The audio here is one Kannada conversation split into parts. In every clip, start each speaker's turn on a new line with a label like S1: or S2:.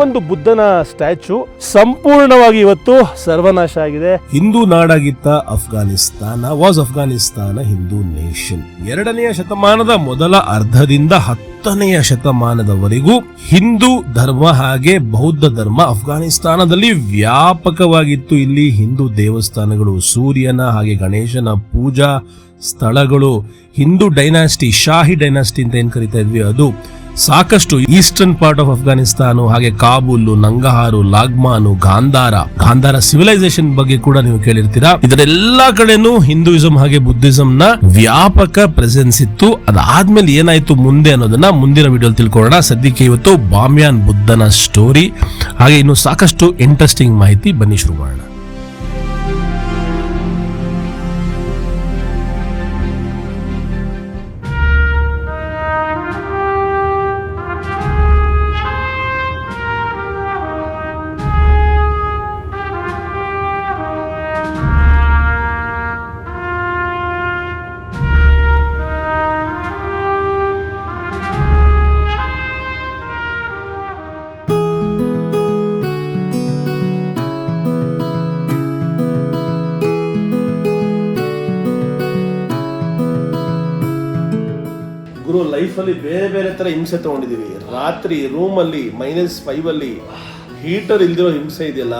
S1: ಒಂದು ಬುದ್ಧನ ಸ್ಟ್ಯಾಚು ಸಂಪೂರ್ಣವಾಗಿ ಇವತ್ತು ಸರ್ವನಾಶ ಆಗಿದೆ.
S2: ಹಿಂದೂ ನಾಡಾಗಿದ್ದ ಅಫ್ಘಾನಿಸ್ತಾನ ವಾಸ್ ಅಫ್ಘಾನಿಸ್ತಾನ ಹಿಂದೂ ನೇಷನ್. 2ನೇ ಶತಮಾನದ ಮೊದಲ ಅರ್ಧದಿಂದ 10ನೇ ಶತಮಾನದವರೆಗೂ ಹಿಂದೂ ಧರ್ಮ ಹಾಗೆ ಬೌದ್ಧ ಧರ್ಮ ಅಫ್ಘಾನಿಸ್ತಾನದಲ್ಲಿ ವ್ಯಾಪಕವಾಗಿತ್ತು. ಇಲ್ಲಿ ಹಿಂದೂ ದೇವಸ್ಥಾನಗಳು, ಸೂರ್ಯನ ಹಾಗೆ ಗಣೇಶನ ಪೂಜಾ ಸ್ಥಳಗಳು, ಹಿಂದೂ ಡೈನಾಸ್ಟಿ, ಶಾಹಿ ಡೈನಾಸ್ಟಿ ಅಂತ ಏನ್ ಕರಿತಾ ಇದ್ವಿ ಅದು ಸಾಕಷ್ಟು. ಈಸ್ಟರ್ನ್ ಪಾರ್ಟ್ ಆಫ್ ಅಫ್ಘಾನಿಸ್ತಾನ ಹಾಗೆ ಕಾಬೂಲ್, ನಂಗಹಾರು, ಲಾಗ್ಮಾನು, ಗಾಂಧಾರ ಸಿವಿಲೈಸೇಷನ್ ಬಗ್ಗೆ ಕೂಡ ನೀವು ಕೇಳಿರ್ತೀರಾ. ಇದರೆಲ್ಲಾ ಕಡೆನೂ ಹಿಂದೂಯಿಸಂ ಹಾಗೆ ಬುದ್ಧಿಸಂ ನ ವ್ಯಾಪಕ ಪ್ರೆಸೆನ್ಸ್ ಇತ್ತು. ಅದಾದ್ಮೇಲೆ ಏನಾಯ್ತು ಮುಂದೆ ಅನ್ನೋದನ್ನ ಮುಂದಿನ ವಿಡಿಯೋಲಿ ತಿಳ್ಕೊಳ್ಳೋಣ. ಸದ್ಯಕ್ಕೆ ಇವತ್ತು ಬಾಮಿಯಾನ್ ಬುದ್ಧನ ಸ್ಟೋರಿ ಹಾಗೆ ಇನ್ನು ಸಾಕಷ್ಟು ಇಂಟ್ರೆಸ್ಟಿಂಗ್ ಮಾಹಿತಿ, ಬನ್ನಿ ಶುರು ಮಾಡೋಣ.
S1: ಲೈಫಲ್ಲಿ ಬೇರೆ ಬೇರೆ ತರ ಹಿಂಸೆ ತಗೊಂಡಿದೀವಿ. ರಾತ್ರಿ ರೂಮಲ್ಲಿ -5 ಹೀಟರ್ ಇಲ್ದಿರೋ ಹಿಂಸೆ ಇದೆಯಲ್ಲ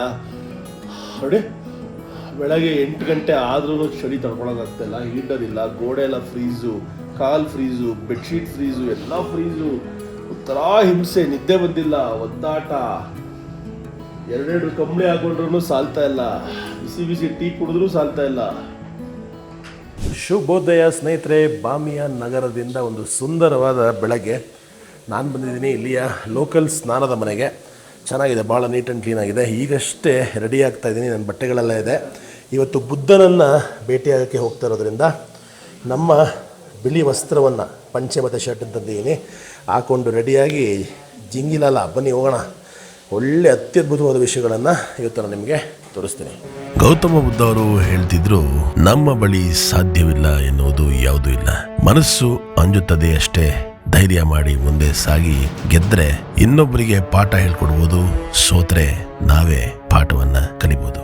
S1: ನೋಡಿ. ಬೆಳಗ್ಗೆ 8 ಗಂಟೆ ಆದ್ರೂ ಚಳಿ ತಡ್ಕೊಳಕ್ಕಾಗ್ತಿಲ್ಲ. ಹೀಟರ್ ಇಲ್ಲ, ಗೋಡೆ ಎಲ್ಲ ಫ್ರೀಸು, ಕಾಲ್ ಫ್ರೀಸು, ಬೆಡ್ಶೀಟ್ ಫ್ರೀಸು, ಎಲ್ಲ ಫ್ರೀಸು. ಒಂಥರ ಹಿಂಸೆ, ನಿದ್ದೆ ಬಂದಿಲ್ಲ, ಒದ್ದಾಟ. 2 ಕಂಬಳಿ ಹಾಕೊಂಡ್ರು ಸಾಲ್ತಾ ಇಲ್ಲ, ಬಿಸಿ ಟೀ ಕುಡಿದ್ರೂ ಸಾಲ್ತಾ ಇಲ್ಲ. ಶುಭೋದಯ ಸ್ನೇಹಿತರೆ. ಬಾಮಿಯಾನ್ ನಗರದಿಂದ ಒಂದು ಸುಂದರವಾದ ಬೆಳಗ್ಗೆ. ನಾನು ಬಂದಿದ್ದೀನಿ ಇಲ್ಲಿಯ ಲೋಕಲ್ ಸ್ನಾನದ ಮನೆಗೆ. ಚೆನ್ನಾಗಿದೆ, ಭಾಳ ನೀಟ್ ಆ್ಯಂಡ್ ಕ್ಲೀನ್ ಆಗಿದೆ. ಈಗಷ್ಟೇ ರೆಡಿ ಆಗ್ತಾ ಇದ್ದೀನಿ, ನನ್ನ ಬಟ್ಟೆಗಳೆಲ್ಲ ಇದೆ. ಇವತ್ತು ಬುದ್ಧನನ್ನು ಭೇಟಿಯಾಗೋಕ್ಕೆ ಹೋಗ್ತಾ ಇರೋದ್ರಿಂದ ನಮ್ಮ ಬಿಳಿ ವಸ್ತ್ರವನ್ನು, ಪಂಚೆ ಮತ್ತು ಶರ್ಟ್ ತಂದಿದ್ದೀನಿ, ಹಾಕ್ಕೊಂಡು ರೆಡಿಯಾಗಿ ಜಿಂಗಿಲಲ್ಲ, ಬನ್ನಿ ಹೋಗೋಣ. ಒಳ್ಳೆ ಅತ್ಯದ್ಭುತವಾದ ವಿಷಯಗಳನ್ನು ಇವತ್ತು ನಾನು ನಿಮಗೆ ತೋರಿಸ್ತೀನಿ.
S2: ಗೌತಮ ಬುದ್ಧ ಅವರು ಹೇಳ್ತಿದ್ರು, ನಮ್ಮ ಬಳಿ ಸಾಧ್ಯವಿಲ್ಲ ಎನ್ನುವುದು ಯಾವುದೂ ಇಲ್ಲ, ಮನಸ್ಸು ಅಂಜುತ್ತದೆ ಅಷ್ಟೇ. ಧೈರ್ಯ ಮಾಡಿ ಮುಂದೆ ಸಾಗಿ, ಗೆದ್ರೆ ಇನ್ನೊಬ್ಬರಿಗೆ ಪಾಠ ಹೇಳ್ಕೊಡ್ಬೋದು, ಸೋತ್ರೆ ನಾವೇ ಪಾಠವನ್ನ ಕಲಿಬಹುದು.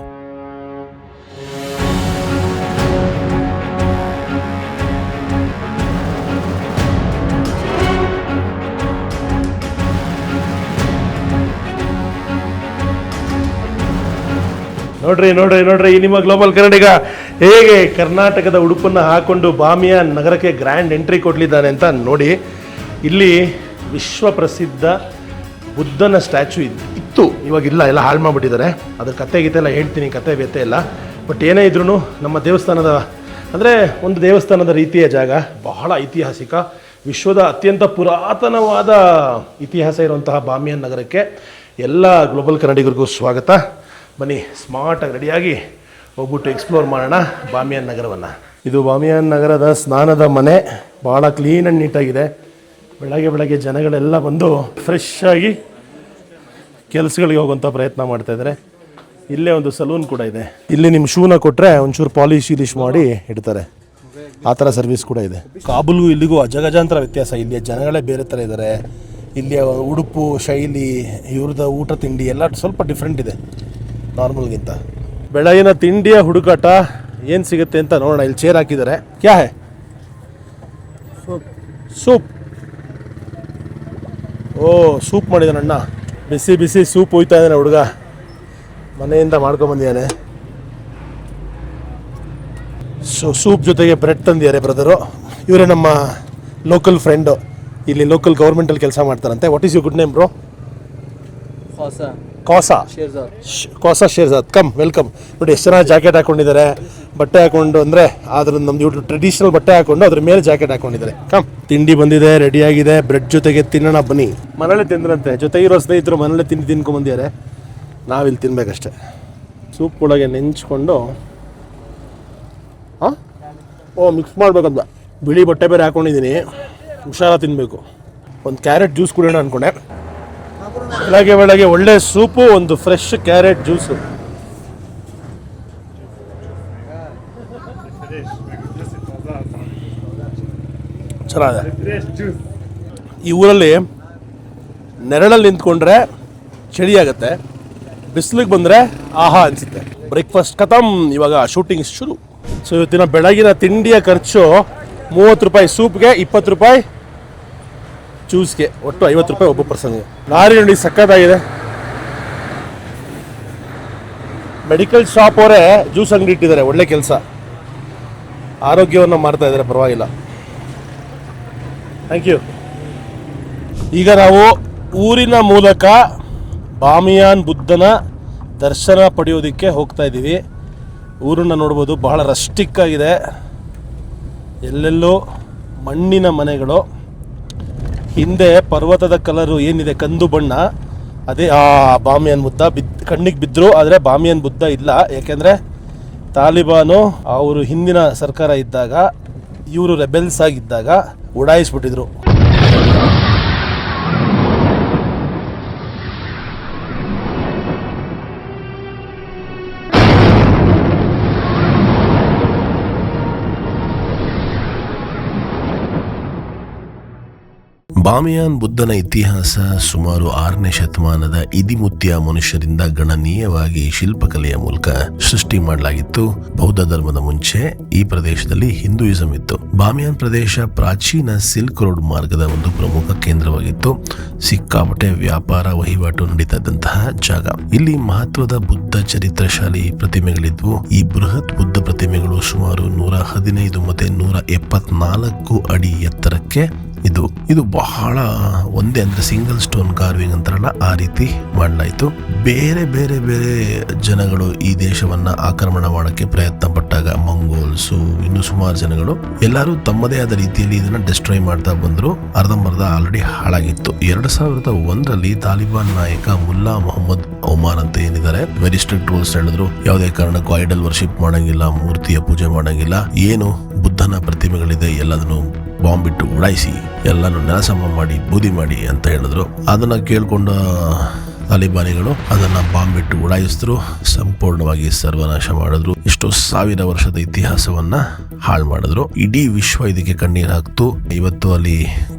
S1: ನೋಡ್ರಿ ಈ ನಿಮ್ಮ ಗ್ಲೋಬಲ್ ಕನ್ನಡಿಗ ಹೇಗೆ ಕರ್ನಾಟಕದ ಉಡುಪನ್ನು ಹಾಕೊಂಡು ಬಾಮಿಯಾನ್ ನಗರಕ್ಕೆ ಗ್ರ್ಯಾಂಡ್ ಎಂಟ್ರಿ ಕೊಡ್ಲಿದ್ದಾನೆ ಅಂತ ನೋಡಿ. ಇಲ್ಲಿ ವಿಶ್ವ ಪ್ರಸಿದ್ಧ ಬುದ್ಧನ ಸ್ಟ್ಯಾಚು ಇತ್ತು, ಇವಾಗಿಲ್ಲ, ಎಲ್ಲ ಹಾಳು ಮಾಡಿಬಿಟ್ಟಿದ್ದಾರೆ. ಅದ್ರ ಕತೆ ಗೀತೆ ಎಲ್ಲ ಹೇಳ್ತೀನಿ, ಕತೆ ವ್ಯತೆ ಎಲ್ಲ. ಬಟ್ ಏನೇ ಇದ್ರೂ ನಮ್ಮ ದೇವಸ್ಥಾನದ ಅಂದರೆ ಒಂದು ದೇವಸ್ಥಾನದ ರೀತಿಯ ಜಾಗ, ಬಹಳ ಐತಿಹಾಸಿಕ, ವಿಶ್ವದ ಅತ್ಯಂತ ಪುರಾತನವಾದ ಇತಿಹಾಸ ಇರುವಂತಹ ಬಾಮಿಯಾನ್ ನಗರಕ್ಕೆ ಎಲ್ಲ ಗ್ಲೋಬಲ್ ಕನ್ನಡಿಗರಿಗೂ ಸ್ವಾಗತ. ಬನ್ನಿ ಸ್ಮಾರ್ಟಾಗಿ ರೆಡಿಯಾಗಿ ಹೋಗ್ಬಿಟ್ಟು ಎಕ್ಸ್ಪ್ಲೋರ್ ಮಾಡೋಣ ಬಾಮಿಯಾನ್ ನಗರವನ್ನು. ಇದು ಬಾಮಿಯಾನ್ ನಗರದ ಸ್ನಾನದ ಮನೆ, ಭಾಳ ಕ್ಲೀನ್ ಆ್ಯಂಡ್ ನೀಟಾಗಿದೆ. ಬೆಳಗ್ಗೆ ಜನಗಳೆಲ್ಲ ಬಂದು ಫ್ರೆಶ್ ಆಗಿ ಕೆಲಸಗಳಿಗೆ ಹೋಗುವಂಥ ಪ್ರಯತ್ನ ಮಾಡ್ತಾಯಿದ್ದಾರೆ. ಇಲ್ಲೇ ಒಂದು ಸಲೂನ್ ಕೂಡ ಇದೆ. ಇಲ್ಲಿ ನಿಮ್ಮ ಶೂನ ಕೊಟ್ಟರೆ ಒಂಚೂರು ಪಾಲಿಶ್ ಮಾಡಿ ಇಡ್ತಾರೆ, ಆ ಥರ ಸರ್ವಿಸ್ ಕೂಡ ಇದೆ. ಕಾಬೂಲ್ಗೂ ಇಲ್ಲಿಗೂ ಅಜಗಜಾಂತರ ವ್ಯತ್ಯಾಸ. ಇಲ್ಲಿಯ ಜನಗಳೇ ಬೇರೆ ಥರ ಇದ್ದಾರೆ. ಇಲ್ಲಿಯ ಉಡುಪು ಶೈಲಿ, ಇವ್ರದ್ದು ಊಟ ತಿಂಡಿ ಎಲ್ಲ ಸ್ವಲ್ಪ ಡಿಫ್ರೆಂಟ್ ಇದೆ ನಾರ್ಮಲ್ಗಿಂತ. ಬೆಳಗಿನ ತಿಂಡಿಯ ಹುಡುಕಾಟ ಏನು ಸಿಗುತ್ತೆ ಅಂತ ನೋಡೋಣ. ಇಲ್ಲಿ ಚೇರ್ ಹಾಕಿದ್ದಾರೆ. ಕ್ಯಾ ಹೇ? ಸೂಪ್. ಓ, ಸೂಪ್ ಮಾಡಿದಾನೆ ಅಣ್ಣ. ಬಿಸಿ ಸೂಪ್ ಹೋಯ್ತಾ ಇದ್ದಾನೆ ಹುಡುಗ, ಮನೆಯಿಂದ ಮಾಡ್ಕೊಂಬಂದಿದ್ದಾನೆ. ಸೂಪ್ ಜೊತೆಗೆ ಬ್ರೆಡ್ ತಂದಿದ್ದಾರೆ ಬ್ರದರು. ಇವರೇ ನಮ್ಮ ಲೋಕಲ್ ಫ್ರೆಂಡು, ಇಲ್ಲಿ ಲೋಕಲ್ ಗೌರ್ಮೆಂಟಲ್ಲಿ ಕೆಲಸ ಮಾಡ್ತಾರಂತೆ. What is your good name bro? ಕೋಸಾ ಶೇರ್ಜಾದ್. Come, welcome. ನೋಡಿ ಎಷ್ಟು ಚೆನ್ನಾಗಿ ಜಾಕೆಟ್ ಹಾಕೊಂಡಿದ್ದಾರೆ, ಬಟ್ಟೆ ಹಾಕೊಂಡು, ಅಂದರೆ ಅದ್ರ ನಮ್ದು ಇವ್ರು ಟ್ರೆಡಿಷನಲ್ ಬಟ್ಟೆ ಹಾಕೊಂಡು ಅದ್ರ ಮೇಲೆ ಜಾಕೆಟ್ ಹಾಕೊಂಡಿದ್ದಾರೆ. ಕಮ್, ತಿಂಡಿ ಬಂದಿದೆ, ರೆಡಿಯಾಗಿದೆ. ಬ್ರೆಡ್ ಜೊತೆಗೆ ತಿನ್ನೋಣ ಬನ್ನಿ. ಮನೇಲೆ ತಿಂದ್ರಂತೆ, ಜೊತೆಗಿರೋ ಸ್ನೇಹಿತರು ಮನೇಲೆ ತಿನ್ಕೊಂಬಂದಿದ್ದಾರೆ. ನಾವಿಲ್ಲಿ ತಿನ್ಬೇಕಷ್ಟೆ. ಸೂಪ್ ಒಳಗೆ ನೆಂಚ್ಕೊಂಡು ಮಿಕ್ಸ್ ಮಾಡ್ಬೇಕಂತ. ಬಿಳಿ ಬಟ್ಟೆ ಬೇರೆ ಹಾಕೊಂಡಿದ್ದೀನಿ, ಹುಷಾರ ತಿನ್ನಬೇಕು. ಒಂದು ಕ್ಯಾರೆಟ್ ಜ್ಯೂಸ್ ಕುಡಿಯೋಣ ಅಂದ್ಕೊಂಡೆ. ಬೆಳಗ್ಗೆ ಒಳ್ಳೆ ಸೂಪು, ಒಂದು ಫ್ರೆಶ್ ಕ್ಯಾರೆಟ್ ಜ್ಯೂಸು. ಚೆನ್ನಾಗಿದೆ. ಈ ಊರಲ್ಲಿ ನೆರಳಲ್ಲಿ ನಿಂತ್ಕೊಂಡ್ರೆ ಚಳಿ ಆಗುತ್ತೆ, ಬಿಸಿಲಿಗೆ ಬಂದರೆ ಆಹಾ ಅನಿಸುತ್ತೆ. ಬ್ರೇಕ್ಫಾಸ್ಟ್ ಖತಮ್, ಇವಾಗ ಶೂಟಿಂಗ್ ಶುರು. ಸೊ ಇವತ್ತಿನ ಬೆಳಗಿನ ತಿಂಡಿಯ ಖರ್ಚು 30 ರೂಪಾಯಿ ಸೂಪ್ಗೆ, 20 ರೂಪಾಯಿ ಜ್ಯೂಸ್ಗೆ, ಒಟ್ಟು 50 ರೂಪಾಯಿ ಒಬ್ಬ ಪರ್ಸನ್ಗೆ. ಲಾರಿ ನೋಡಿ ಸಕ್ಕತ್ತಾಗಿದೆ. ಮೆಡಿಕಲ್ ಶಾಪ್ ಅವರೇ ಜ್ಯೂಸ್ ಅಂಗಡಿ ಇಟ್ಟಿದ್ದಾರೆ, ಒಳ್ಳೆ ಕೆಲಸ, ಆರೋಗ್ಯವನ್ನು ಮಾಡ್ತಾ ಇದ್ದಾರೆ, ಪರವಾಗಿಲ್ಲ. Thank you. ಈಗ ನಾವು ಊರಿನ ಮೂಲಕ ಬಾಮಿಯಾನ್ ಬುದ್ಧನ ದರ್ಶನ ಪಡೆಯೋದಕ್ಕೆ ಹೋಗ್ತಾ ಇದ್ದೀವಿ. ಊರನ್ನು ನೋಡ್ಬೋದು, ಬಹಳ ರಸ್ಟಿಕ್ ಆಗಿದೆ, ಎಲ್ಲೆಲ್ಲೋ ಮಣ್ಣಿನ ಮನೆಗಳು. ಹಿಂದೆ ಪರ್ವತದ ಕಲರು ಏನಿದೆ, ಕಂದು ಬಣ್ಣ, ಅದೇ ಆ ಬಾಮಿಯಾನ್ ಬುದ್ಧ ಕಣ್ಣಿಗೆ ಬಿದ್ದರು. ಆದರೆ ಬಾಮಿಯಾನ್ ಬುದ್ಧ ಇಲ್ಲ, ಯಾಕೆಂದರೆ ತಾಲಿಬಾನು ಅವರು ಹಿಂದಿನ ಸರ್ಕಾರ ಇದ್ದಾಗ, ಇವರು ರೆಬೆಲ್ಸ್ ಆಗಿದ್ದಾಗ ಉಡಾಯಿಸ್ಬಿಟ್ಟಿದ್ರು.
S2: ಬಾಮಿಯಾನ್ ಬುದ್ಧನ ಇತಿಹಾಸ ಸುಮಾರು 6ನೇ ಶತಮಾನದ ಇದಿಮುತ್ಯ ಮನುಷ್ಯರಿಂದ ಗಣನೀಯವಾಗಿ ಶಿಲ್ಪಕಲೆಯ ಮೂಲಕ ಸೃಷ್ಟಿ ಮಾಡಲಾಗಿತ್ತು. ಬೌದ್ಧ ಧರ್ಮದ ಮುಂಚೆ ಈ ಪ್ರದೇಶದಲ್ಲಿ ಹಿಂದೂಯಿಸಂ ಇತ್ತು. ಬಾಮಿಯಾನ್ ಪ್ರದೇಶ ಪ್ರಾಚೀನ ಸಿಲ್ಕ್ ರೋಡ್ ಮಾರ್ಗದ ಒಂದು ಪ್ರಮುಖ ಕೇಂದ್ರವಾಗಿತ್ತು. ಸಿಕ್ಕಾಪಟ್ಟೆ ವ್ಯಾಪಾರ ವಹಿವಾಟು ನಡೀತದಂತಹ ಜಾಗ. ಇಲ್ಲಿ ಮಹತ್ವದ ಬುದ್ಧ ಚರಿತ್ರಶಾಲಿ ಪ್ರತಿಮೆಗಳಿದ್ವು. ಈ ಬೃಹತ್ ಬುದ್ಧ ಪ್ರತಿಮೆಗಳು ಸುಮಾರು 115 ಮತ್ತೆ 174 ಅಡಿ ಎತ್ತರಕ್ಕೆ ಇದು ಬಹಳ ಒಂದೇ ಅಂದ್ರೆ ಸಿಂಗಲ್ ಸ್ಟೋನ್ ಕಾರ್ವಿಂಗ್ ಅಂತಾರಲ್ಲ, ಆ ರೀತಿ ಮಾಡಲಾಯಿತು. ಬೇರೆ ಬೇರೆ ಬೇರೆ ಜನಗಳು ಈ ದೇಶವನ್ನ ಆಕ್ರಮಣ ಮಾಡಕ್ಕೆ ಪ್ರಯತ್ನ ಪಟ್ಟಾಗ, ಮಂಗೋಲ್ಸು, ಇನ್ನು ಸುಮಾರು ಜನಗಳು ಎಲ್ಲರೂ ತಮ್ಮದೇ ಆದ ರೀತಿಯಲ್ಲಿ ಇದನ್ನ ಡಿಸ್ಟ್ರಾಯ್ ಮಾಡ್ತಾ ಬಂದ್ರು. ಅರ್ಧಂಬರ್ಧ ಆಲ್ರೆಡಿ ಹಾಳಾಗಿತ್ತು. 2001ರಲ್ಲಿ ತಾಲಿಬಾನ್ ನಾಯಕ ಮುಲ್ಲಾ ಮೊಹಮ್ಮದ್ ಒಮಾರ್ ಅಂತ ಏನಿದ್ದಾರೆ, ವೆರಿ ಸ್ಟ್ರಿಕ್ಟ್ ರೂಲ್ಸ್ ಹೇಳಿದ್ರು. ಯಾವುದೇ ಕಾರಣಕ್ಕೂ ಐಡಲ್ ವರ್ಷಿಪ್ ಮಾಡಂಗಿಲ್ಲ, ಮೂರ್ತಿಯ ಪೂಜೆ ಮಾಡಂಗಿಲ್ಲ, ಏನು ಬುದ್ಧನ ಪ್ರತಿಮೆಗಳಿದೆ ಎಲ್ಲದನ್ನು ಬಾಂಬ್ ಬಿಟ್ಟು ಉಡಾಯಿಸಿ, ಎಲ್ಲಾನು ನೆಲಸಮ ಮಾಡಿ ಬೂದಿ ಮಾಡಿ ಅಂತ ಹೇಳಿದ್ರು. ಅದನ್ನ ಕೇಳ್ಕೊಂಡ ತಾಲಿಬಾನಿಗಳು ಅದನ್ನ ಬಾಂಬ್ ಬಿಟ್ಟು ಉಡಾಯಿಸಿದ್ರು, ಸಂಪೂರ್ಣವಾಗಿ ಸರ್ವನಾಶ ಮಾಡಿದ್ರು. ಎಷ್ಟೋ ಸಾವಿರ ವರ್ಷದ ಇತಿಹಾಸವನ್ನ ಹಾಳು ಮಾಡಿದ್ರು. ಇಡೀ ವಿಶ್ವ ಇದಕ್ಕೆ ಕಣ್ಣೀರು ಹಾಕ್ತು. ಇವತ್ತು ಅಲ್ಲಿ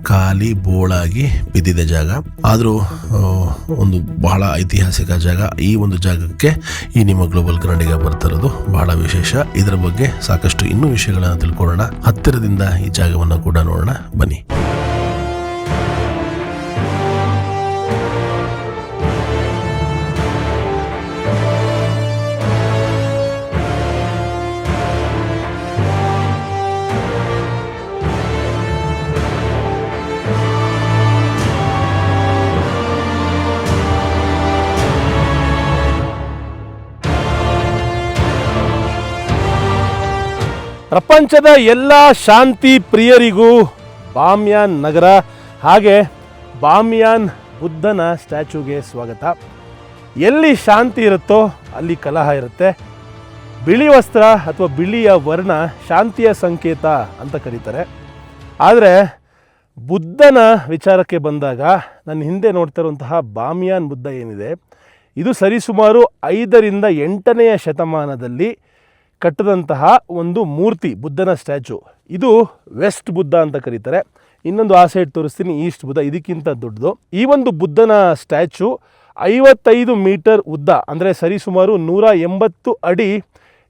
S2: ಖಾಲಿ ಬೋಳಾಗಿ ಬಿದ್ದಿದೆ ಜಾಗ. ಆದ್ರೂ ಒಂದು ಬಹಳ ಐತಿಹಾಸಿಕ ಜಾಗ. ಈ ಒಂದು ಜಾಗಕ್ಕೆ ಈ ನಿಮ್ಮ ಗ್ಲೋಬಲ್ ಕನ್ನಡಿಗ ಬರ್ತಾ ಇರೋದು ಬಹಳ ವಿಶೇಷ. ಇದರ ಬಗ್ಗೆ ಸಾಕಷ್ಟು ಇನ್ನೂ ವಿಷಯಗಳನ್ನ ತಿಳ್ಕೊಳ್ಳೋಣ. ಹತ್ತಿರದಿಂದ ಈ ಜಾಗವನ್ನ ಕೂಡ ನೋಡೋಣ, ಬನ್ನಿ.
S1: ಪ್ರಪಂಚದ ಎಲ್ಲ ಶಾಂತಿ ಪ್ರಿಯರಿಗೂ ಬಾಮಿಯಾನ್ ನಗರ ಹಾಗೆ ಬಾಮಿಯಾನ್ ಬುದ್ಧನ ಸ್ಟ್ಯಾಚ್ಯೂಗೆ ಸ್ವಾಗತ. ಎಲ್ಲಿ ಶಾಂತಿ ಇರುತ್ತೋ ಅಲ್ಲಿ ಕಲಹ ಇರುತ್ತೆ. ಬಿಳಿ ವಸ್ತ್ರ ಅಥವಾ ಬಿಳಿಯ ವರ್ಣ ಶಾಂತಿಯ ಸಂಕೇತ ಅಂತ ಕರೀತಾರೆ. ಆದರೆ ಬುದ್ಧನ ವಿಚಾರಕ್ಕೆ ಬಂದಾಗ ನನ್ನ ಹಿಂದೆ ನೋಡ್ತಾ ಇರುವಂತಹ ಬಾಮಿಯಾನ್ ಬುದ್ಧ ಏನಿದೆ, ಇದು ಸರಿಸುಮಾರು 5ರಿಂದ 8ನೇ ಶತಮಾನದಲ್ಲಿ ಕಟ್ಟಿದಂತಹ ಒಂದು ಮೂರ್ತಿ, ಬುದ್ಧನ ಸ್ಟ್ಯಾಚು. ಇದು ವೆಸ್ಟ್ ಬುದ್ಧ ಅಂತ ಕರೀತಾರೆ. ಇನ್ನೊಂದು ಆ ಸೈಡ್ ತೋರಿಸ್ತೀನಿ, ಈಸ್ಟ್ ಬುದ್ಧ, ಇದಕ್ಕಿಂತ ದೊಡ್ಡದು. ಈ ಒಂದು ಬುದ್ಧನ ಸ್ಟ್ಯಾಚು 55 ಮೀಟರ್ ಉದ್ದ, ಅಂದರೆ ಸರಿಸುಮಾರು 180 ಅಡಿ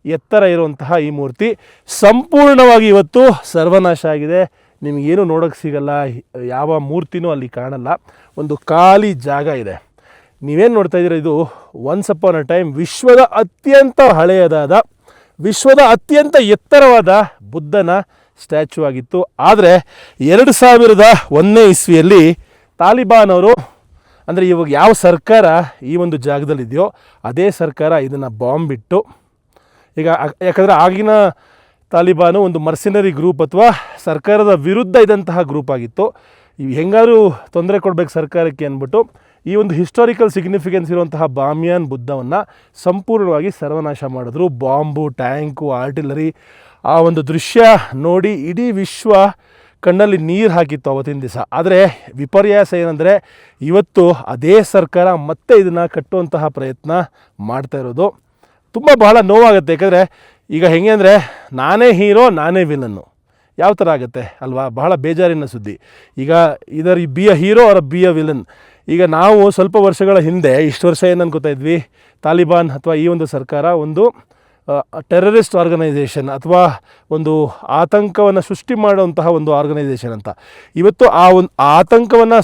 S1: ಎತ್ತರ ಇರುವಂತಹ ಈ ಮೂರ್ತಿ ಸಂಪೂರ್ಣವಾಗಿ ಇವತ್ತು ಸರ್ವನಾಶ ಆಗಿದೆ. ನಿಮಗೇನು ನೋಡೋಕ್ಕೆ ಸಿಗಲ್ಲ, ಯಾವ ಮೂರ್ತಿನೂ ಅಲ್ಲಿ ಕಾಣಲ್ಲ. ಒಂದು ಖಾಲಿ ಜಾಗ ಇದೆ. ನೀವೇನು ನೋಡ್ತಾ ಇದ್ದೀರ, ಇದು ಒನ್ಸ್ ಅಪಾನ್ ಅ ಟೈಮ್ ವಿಶ್ವದ ಅತ್ಯಂತ ಹಳೆಯದಾದ, ವಿಶ್ವದ ಅತ್ಯಂತ ಎತ್ತರವಾದ ಬುದ್ಧನ ಸ್ಟ್ಯಾಚು ಆಗಿತ್ತು. ಆದರೆ 2001ನೇ ಇಸ್ವಿಯಲ್ಲಿ ತಾಲಿಬಾನ್ ಅವರು, ಅಂದರೆ ಇವಾಗ ಯಾವ ಸರ್ಕಾರ ಈ ಒಂದು ಜಾಗದಲ್ಲಿದೆಯೋ ಅದೇ ಸರ್ಕಾರ ಇದನ್ನು ಬಾಂಬ್ ಬಿಟ್ಟು, ಈಗ ಯಾಕಂದರೆ ಆಗಿನ ತಾಲಿಬಾನು ಒಂದು ಮರ್ಸಿನರಿ ಗ್ರೂಪ್ ಅಥವಾ ಸರ್ಕಾರದ ವಿರುದ್ಧ ಇದ್ದಂತಹ ಗ್ರೂಪ್ ಆಗಿತ್ತು. ಇವು ಹೆಂಗಾರು ತೊಂದರೆ ಕೊಡಬೇಕು ಸರ್ಕಾರಕ್ಕೆ ಅಂದ್ಬಿಟ್ಟು ಈ ಒಂದು ಹಿಸ್ಟಾರಿಕಲ್ ಸಿಗ್ನಿಫಿಕೆನ್ಸ್ ಇರುವಂತಹ ಬಾಮಿಯಾನ್ ಬುದ್ಧವನ್ನು ಸಂಪೂರ್ಣವಾಗಿ ಸರ್ವನಾಶ ಮಾಡಿದ್ರು. ಬಾಂಬು, ಟ್ಯಾಂಕು, ಆರ್ಟಿಲರಿ, ಆ ಒಂದು ದೃಶ್ಯ ನೋಡಿ ಇಡೀ ವಿಶ್ವ ಕಣ್ಣಲ್ಲಿ ನೀರು ಹಾಕಿತ್ತು ಅವತ್ತಿನ ದಿವಸ. ಆದರೆ ವಿಪರ್ಯಾಸ ಏನಂದರೆ ಇವತ್ತು ಅದೇ ಸರ್ಕಾರ ಮತ್ತೆ ಇದನ್ನು ಕಟ್ಟುವಂತಹ ಪ್ರಯತ್ನ ಮಾಡ್ತಾ ಇರೋದು. ತುಂಬ ಬಹಳ ನೋವಾಗುತ್ತೆ. ಯಾಕಂದರೆ ಈಗ ಹೆಂಗೆ ಅಂದರೆ ನಾನೇ ಹೀರೋ ನಾನೇ ವಿಲನ್ನು, ಯಾವ ಥರ ಆಗುತ್ತೆ ಅಲ್ವಾ? ಬಹಳ ಬೇಜಾರಿನ ಸುದ್ದಿ. ಈಗ either be a hero or be a villain. ಈಗ ನಾವು ಸ್ವಲ್ಪ ವರ್ಷಗಳ ಹಿಂದೆ ಇಷ್ಟು ವರ್ಷ ಏನು ಅನ್ಕೋತಾ ಇದ್ವಿ, ತಾಲಿಬಾನ್ ಅಥವಾ ಈ ಒಂದು ಸರ್ಕಾರ ಒಂದು ಟೆರರಿಸ್ಟ್ ಆರ್ಗನೈಸೇಷನ್ ಅಥವಾ ಒಂದು ಆತಂಕವನ್ನು ಸೃಷ್ಟಿ ಮಾಡುವಂತಹ ಒಂದು ಆರ್ಗನೈಸೇಷನ್ ಅಂತ. ಇವತ್ತು ಆ ಒಂದು ಆತಂಕವನ್ನು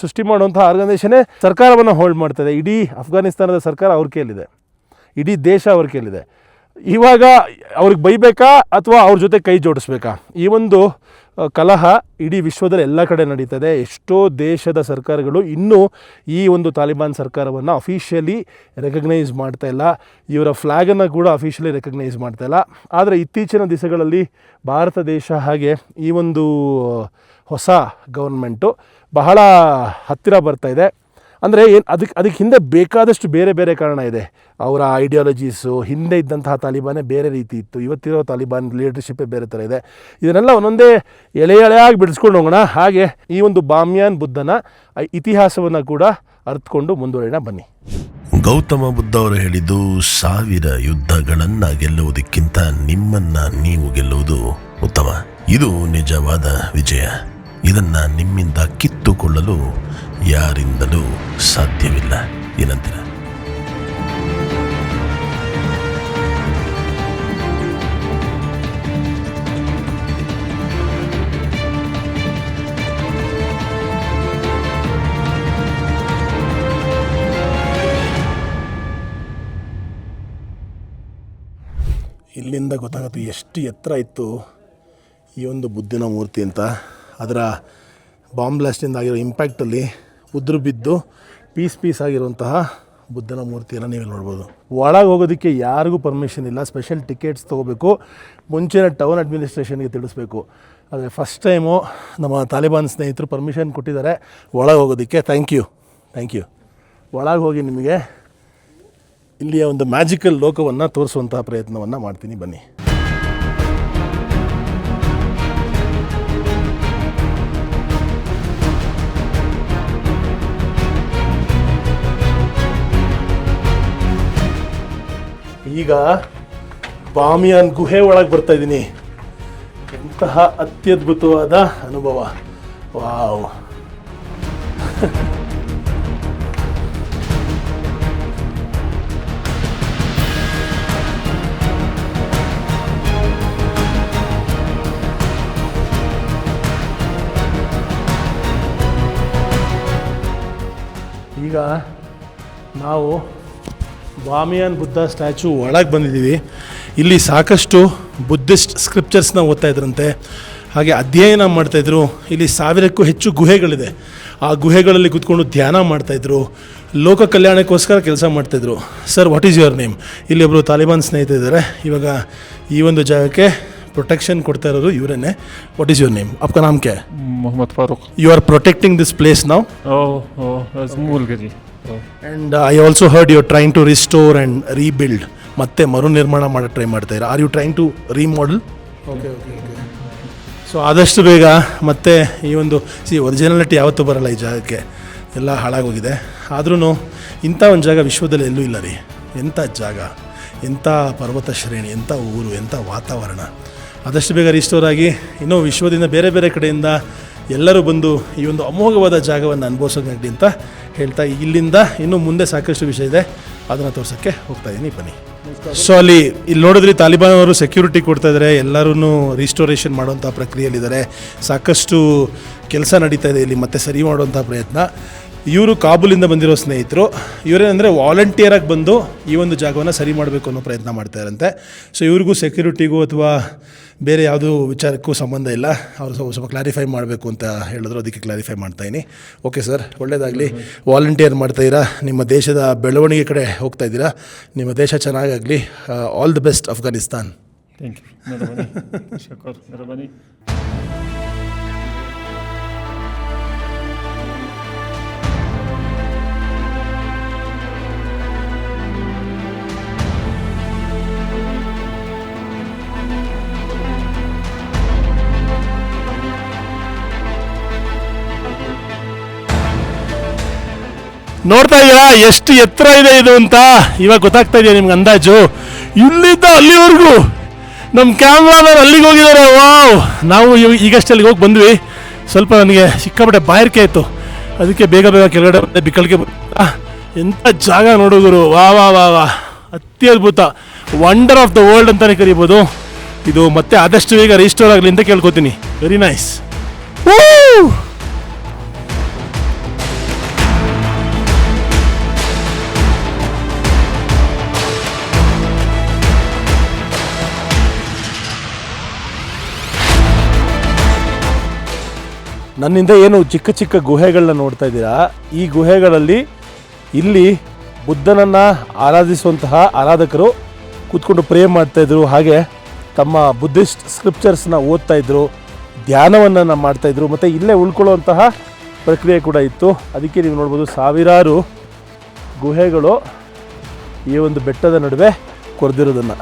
S1: ಸೃಷ್ಟಿ ಮಾಡುವಂತಹ ಆರ್ಗನೈಸೇಷನ್ನೇ ಸರ್ಕಾರವನ್ನು ಹೋಲ್ಡ್ ಮಾಡ್ತದೆ. ಇಡೀ ಅಫ್ಘಾನಿಸ್ತಾನದ ಸರ್ಕಾರ ಅವ್ರ ಕೈಯಲ್ಲಿದೆ, ಇಡೀ ದೇಶ ಅವ್ರ ಕೈಯಲ್ಲಿದೆ. ಇವಾಗ ಅವ್ರಿಗೆ ಬೈಬೇಕಾ ಅಥವಾ ಅವ್ರ ಜೊತೆ ಕೈ ಜೋಡಿಸ್ಬೇಕಾ? ಈ ಒಂದು ಕಲಹ ಇಡೀ ವಿಶ್ವದಲ್ಲಿ ಎಲ್ಲ ಕಡೆ ನಡೀತದೆ. ಎಷ್ಟೋ ದೇಶದ ಸರ್ಕಾರಗಳು ಇನ್ನೂ ಈ ಒಂದು ತಾಲಿಬಾನ್ ಸರ್ಕಾರವನ್ನು ಅಫಿಷಿಯಲಿ ರೆಕಗ್ನೈಸ್ ಮಾಡ್ತಾ ಇಲ್ಲ, ಇವರ ಫ್ಲ್ಯಾಗನ್ನು ಕೂಡ ಅಫಿಷಿಯಲಿ ರೆಕಗ್ನೈಸ್ ಮಾಡ್ತಾ ಇಲ್ಲ. ಆದರೆ ಇತ್ತೀಚಿನ ದಿವಸಗಳಲ್ಲಿ ಭಾರತ ದೇಶ ಹಾಗೆ ಈ ಒಂದು ಹೊಸ ಗೌರ್ಮೆಂಟು ಬಹಳ ಹತ್ತಿರ ಬರ್ತಾ ಇದೆ. ಅಂದರೆ ಅದಕ್ಕೆ ಹಿಂದೆ ಬೇಕಾದಷ್ಟು ಬೇರೆ ಬೇರೆ ಕಾರಣ ಇದೆ. ಅವರ ಐಡಿಯಾಲಜೀಸು, ಹಿಂದೆ ಇದ್ದಂತಹ ತಾಲಿಬಾನೇ ಬೇರೆ ರೀತಿ ಇತ್ತು, ಇವತ್ತಿರೋ ತಾಲಿಬಾನ್ ಲೀಡರ್ಶಿಪ್ಪೇ ಬೇರೆ ಥರ ಇದೆ. ಇದನ್ನೆಲ್ಲ ಒಂದೊಂದೇ ಎಳೆಯಾಗಿ ಬಿಡಿಸ್ಕೊಂಡು ಹೋಗೋಣ. ಹಾಗೆ ಈ ಒಂದು ಬಾಮ್ಯಾನ್ ಬುದ್ಧನ ಇತಿಹಾಸವನ್ನು ಕೂಡ ಅರ್ಥಕೊಂಡು ಮುಂದುವರಿಯೋಣ ಬನ್ನಿ.
S2: ಗೌತಮ ಬುದ್ಧ ಅವರು ಹೇಳಿದ್ದು, 1000 ಯುದ್ಧಗಳನ್ನ ಗೆಲ್ಲುವುದಕ್ಕಿಂತ ನಿಮ್ಮನ್ನ ನೀವು ಗೆಲ್ಲುವುದು ಉತ್ತಮ. ಇದು ನಿಜವಾದ ವಿಜಯ. ಇದನ್ನ ನಿಮ್ಮಿಂದ ಕಿತ್ತುಕೊಳ್ಳಲು ಯಾರಿಂದಲೂ ಸಾಧ್ಯವಿಲ್ಲ. ಏನಂತೀರ?
S1: ಇಲ್ಲಿಂದ ಗೊತ್ತಾಗುತ್ತೆ ಎಷ್ಟು ಎತ್ತರ ಇತ್ತು ಈ ಒಂದು ಬುದ್ಧನ ಮೂರ್ತಿ ಅಂತ. ಅದರ ಬಾಂಬ್ ಬ್ಲಾಸ್ಟಿಂದ ಆಗಿರೋ ಇಂಪ್ಯಾಕ್ಟಲ್ಲಿ ಉದುರು ಬಿದ್ದು ಪೀಸ್ ಆಗಿರುವಂತಹ ಬುದ್ಧನ ಮೂರ್ತಿಯನ್ನು ನೀವು ನೋಡ್ಬೋದು. ಒಳಗೆ ಹೋಗೋದಕ್ಕೆ ಯಾರಿಗೂ ಪರ್ಮಿಷನ್ ಇಲ್ಲ, ಸ್ಪೆಷಲ್ ಟಿಕೆಟ್ಸ್ ತೊಗೋಬೇಕು, ಮುಂಚೆನೇ ಟೌನ್ ಅಡ್ಮಿನಿಸ್ಟ್ರೇಷನ್ಗೆ ತಿಳಿಸ್ಬೇಕು. ಆದರೆ ಫಸ್ಟ್ ಟೈಮು ನಮ್ಮ ತಾಲಿಬಾನ್ ಸ್ನೇಹಿತರು ಪರ್ಮಿಷನ್ ಕೊಟ್ಟಿದ್ದಾರೆ ಒಳಗೆ ಹೋಗೋದಕ್ಕೆ. Thank you. ಒಳಗೆ ಹೋಗಿ ನಿಮಗೆ ಇಲ್ಲಿಯ ಒಂದು ಮ್ಯಾಜಿಕಲ್ ಲೋಕವನ್ನು ತೋರಿಸುವಂತಹ ಪ್ರಯತ್ನವನ್ನು ಮಾಡ್ತೀನಿ ಬನ್ನಿ. ಈಗ ಬಾಮಿಯಾನ್ ಗುಹೆ ಒಳಗೆ ಬರ್ತಾ ಇದ್ದೀನಿ. ಎಂತಹ ಅತ್ಯದ್ಭುತವಾದ ಅನುಭವ! ವಾವ್! ಈಗ ನಾವು ಬಾಮಿಯಾನ್ ಬುದ್ಧ ಸ್ಟ್ಯಾಚು ಒಳಗೆ ಬಂದಿದ್ದೀವಿ. ಇಲ್ಲಿ ಸಾಕಷ್ಟು ಬುದ್ಧಿಸ್ಟ್ ಸ್ಕ್ರಿಪ್ಚರ್ಸ್ನ ಓದ್ತಾ ಇದ್ರಂತೆ, ಹಾಗೆ ಅಧ್ಯಯನ ಮಾಡ್ತಾಯಿದ್ರು. ಇಲ್ಲಿ 1000ಕ್ಕೂ ಹೆಚ್ಚು ಗುಹೆಗಳಿದೆ. ಆ ಗುಹೆಗಳಲ್ಲಿ ಕೂತ್ಕೊಂಡು ಧ್ಯಾನ ಮಾಡ್ತಾಯಿದ್ರು, ಲೋಕ ಕಲ್ಯಾಣಕ್ಕೋಸ್ಕರ ಕೆಲಸ ಮಾಡ್ತಾಯಿದ್ರು. Sir, what is your name? ಇಲ್ಲಿ ಒಬ್ಬರು ತಾಲಿಬಾನ್ ಸ್ನೇಹಿತರಿದ್ದಾರೆ. ಇವಾಗ ಈ ಒಂದು ಜಾಗಕ್ಕೆ ಪ್ರೊಟೆಕ್ಷನ್ ಕೊಡ್ತಾ ಇರೋರು ಇವರೇನೆ. What is your name? आपका नाम क्या है?
S3: Mohammad Farooq.
S1: You are protecting this place now?
S3: मूल गजी.
S1: And I also heard you're trying to restore and rebuild. ಮತ್ತೆ ಮರು ನಿರ್ಮಾಣ ಮಾಡೋ ಟ್ರೈ ಮಾಡ್ತಾ ಇದ್ದೀರಾ. Are you trying to remodel? Okay. So ಆದಷ್ಟು ಬೇಗ ಮತ್ತೆ ಈ ಒಂದು ಒರಿಜಿನಾಲಿಟಿ ಯಾವತ್ತೂ ಬರಲ್ಲ ಈ ಜಾಗಕ್ಕೆ, ಎಲ್ಲ ಹಾಳಾಗೋಗಿದೆ. ಆದ್ರೂ ಇಂಥ ಒಂದು ಜಾಗ ವಿಶ್ವದಲ್ಲಿ ಎಲ್ಲೂ ಇಲ್ಲ ರೀ. ಎಂಥ ಜಾಗ, ಎಂಥ ಪರ್ವತ ಶ್ರೇಣಿ, ಎಂಥ ಊರು, ಎಂಥ ವಾತಾವರಣ. ಆದಷ್ಟು ಬೇಗ ರಿಸ್ಟೋರ್ ಆಗಿ ಇನ್ನೂ ವಿಶ್ವದಿಂದ ಬೇರೆ ಬೇರೆ ಕಡೆಯಿಂದ ಎಲ್ಲರೂ ಬಂದು ಈ ಒಂದು ಅಮೋಘವಾದ ಜಾಗವನ್ನು ಅನುಭವಿಸೋಕ್ಕಾಗಲಿ ಅಂತ ಹೇಳ್ತಾ, ಇಲ್ಲಿಂದ ಇನ್ನೂ ಮುಂದೆ ಸಾಕಷ್ಟು ವಿಷಯ ಇದೆ, ಅದನ್ನು ತೋರ್ಸೋಕ್ಕೆ ಹೋಗ್ತಾ ಇದ್ದೀನಿ ಬನ್ನಿ. ಸೊ ಇಲ್ಲಿ ನೋಡಿದ್ರಿ, ತಾಲಿಬಾನ್ ಅವರು ಸೆಕ್ಯೂರಿಟಿ ಕೊಡ್ತಾ ಇದ್ದಾರೆ, ಎಲ್ಲರೂ ರಿಸ್ಟೋರೇಷನ್ ಮಾಡುವಂಥ ಪ್ರಕ್ರಿಯೆಯಲ್ಲಿದ್ದಾರೆ. ಸಾಕಷ್ಟು ಕೆಲಸ ನಡೀತಾ ಇದೆ ಇಲ್ಲಿ, ಮತ್ತೆ ಸರಿ ಮಾಡುವಂಥ ಪ್ರಯತ್ನ. ಇವರು ಕಾಬೂಲಿಂದ ಬಂದಿರೋ ಸ್ನೇಹಿತರು. ಇವರೇನೆಂದರೆ ವಾಲಂಟಿಯರಾಗಿ ಬಂದು ಈ ಒಂದು ಜಾಗವನ್ನು ಸರಿ ಮಾಡಬೇಕು ಅನ್ನೋ ಪ್ರಯತ್ನ ಮಾಡ್ತಾರಂತೆ. ಸೊ ಇವ್ರಿಗೂ ಸೆಕ್ಯೂರಿಟಿಗೂ ಅಥವಾ ಬೇರೆ ಯಾವುದೂ ವಿಚಾರಕ್ಕೂ ಸಂಬಂಧ ಇಲ್ಲ. ಅವರು ಸ್ವಲ್ಪ ಕ್ಲಾರಿಫೈ ಮಾಡಬೇಕು ಅಂತ ಹೇಳಿದ್ರು, ಅದಕ್ಕೆ ಕ್ಲಾರಿಫೈ ಮಾಡ್ತಾಯಿದ್ದೀನಿ. ಓಕೆ ಸರ್, ಒಳ್ಳೆಯದಾಗಲಿ. ವಾಲಂಟಿಯರ್ ಮಾಡ್ತಾಯಿದ್ದೀರಾ, ನಿಮ್ಮ ದೇಶದ ಬೆಳವಣಿಗೆ ಕಡೆ ಹೋಗ್ತಾ ಇದ್ದೀರಾ, ನಿಮ್ಮ ದೇಶ ಚೆನ್ನಾಗಾಗಲಿ. All the best Afghanistan.
S3: Thank you. ಮೆಹರ್ಬಾನಿ. ಶುಕ್ರ್. ಮೆಹರ್ಬಾನಿ.
S1: ನೋಡ್ತಾ ಇದ್ದೀರಾ ಎಷ್ಟು ಎತ್ತರ ಇದೆ ಇದು ಅಂತ? ಇವಾಗ ಗೊತ್ತಾಗ್ತಾ ಇದೆಯಾ ನಿಮ್ಗೆ ಅಂದಾಜು? ಇಲ್ಲಿದ್ದ ಅಲ್ಲಿವರೆಗೂ ನಮ್ಮ ಕ್ಯಾಮ್ರಾಮನ್ ಅಲ್ಲಿಗೆ ಹೋಗಿದ್ದಾರೆ. ವಾವ್! ನಾವು ಈಗಷ್ಟೇ ಅಲ್ಲಿಗೆ ಹೋಗಿ ಬಂದ್ವಿ. ಸ್ವಲ್ಪ ನನಗೆ ಸಿಕ್ಕಾಪಟ್ಟೆ ಬಾಯಾರಿಕೆ ಆಯಿತು. ಅದಕ್ಕೆ ಬೇಗ ಬೇಗ ಕೆಳಗಡೆ ಬಂದೆ. ಬಿಕ್ಕಳಿಗೆ ಎಂಥ ಜಾಗ ನೋಡಿದ್ರು, ವಾ ವಾ ವಾ ವಾ, ಅತ್ಯದ್ಭುತ, ವಂಡರ್ ಆಫ್ ದ ವರ್ಲ್ಡ್ ಅಂತಲೇ ಕರಿಬೋದು. ಇದು ಮತ್ತೆ ಆದಷ್ಟು ಬೇಗ ರಿಜಿಸ್ಟರ್ ಆಗಲಿ ಅಂತ ಕೇಳ್ಕೊತೀನಿ. Very nice. ನನ್ನಿಂದ ಏನು ಚಿಕ್ಕ ಚಿಕ್ಕ ಗುಹೆಗಳನ್ನ ನೋಡ್ತಾ ಇದ್ದೀರಾ, ಈ ಗುಹೆಗಳಲ್ಲಿ ಇಲ್ಲಿ ಬುದ್ಧನನ್ನು ಆರಾಧಿಸುವಂತಹ ಆರಾಧಕರು ಕೂತ್ಕೊಂಡು ಪ್ರೇ ಮಾಡ್ತಾಯಿದ್ರು, ಹಾಗೆ ತಮ್ಮ ಬುದ್ಧಿಸ್ಟ್ ಸ್ಕ್ರಿಪ್ಚರ್ಸ್ನ ಓದ್ತಾ ಇದ್ರು, ಧ್ಯಾನವನ್ನು ಮಾಡ್ತಾಯಿದ್ರು, ಮತ್ತು ಇಲ್ಲೇ ಉಳ್ಕೊಳ್ಳುವಂತಹ ಪ್ರಕ್ರಿಯೆ ಕೂಡ ಇತ್ತು. ಅದಕ್ಕೆ ನೀವು ನೋಡ್ಬೋದು ಸಾವಿರಾರು ಗುಹೆಗಳು ಈ ಒಂದು ಬೆಟ್ಟದ ನಡುವೆ ಕೊರೆದಿರೋದನ್ನು.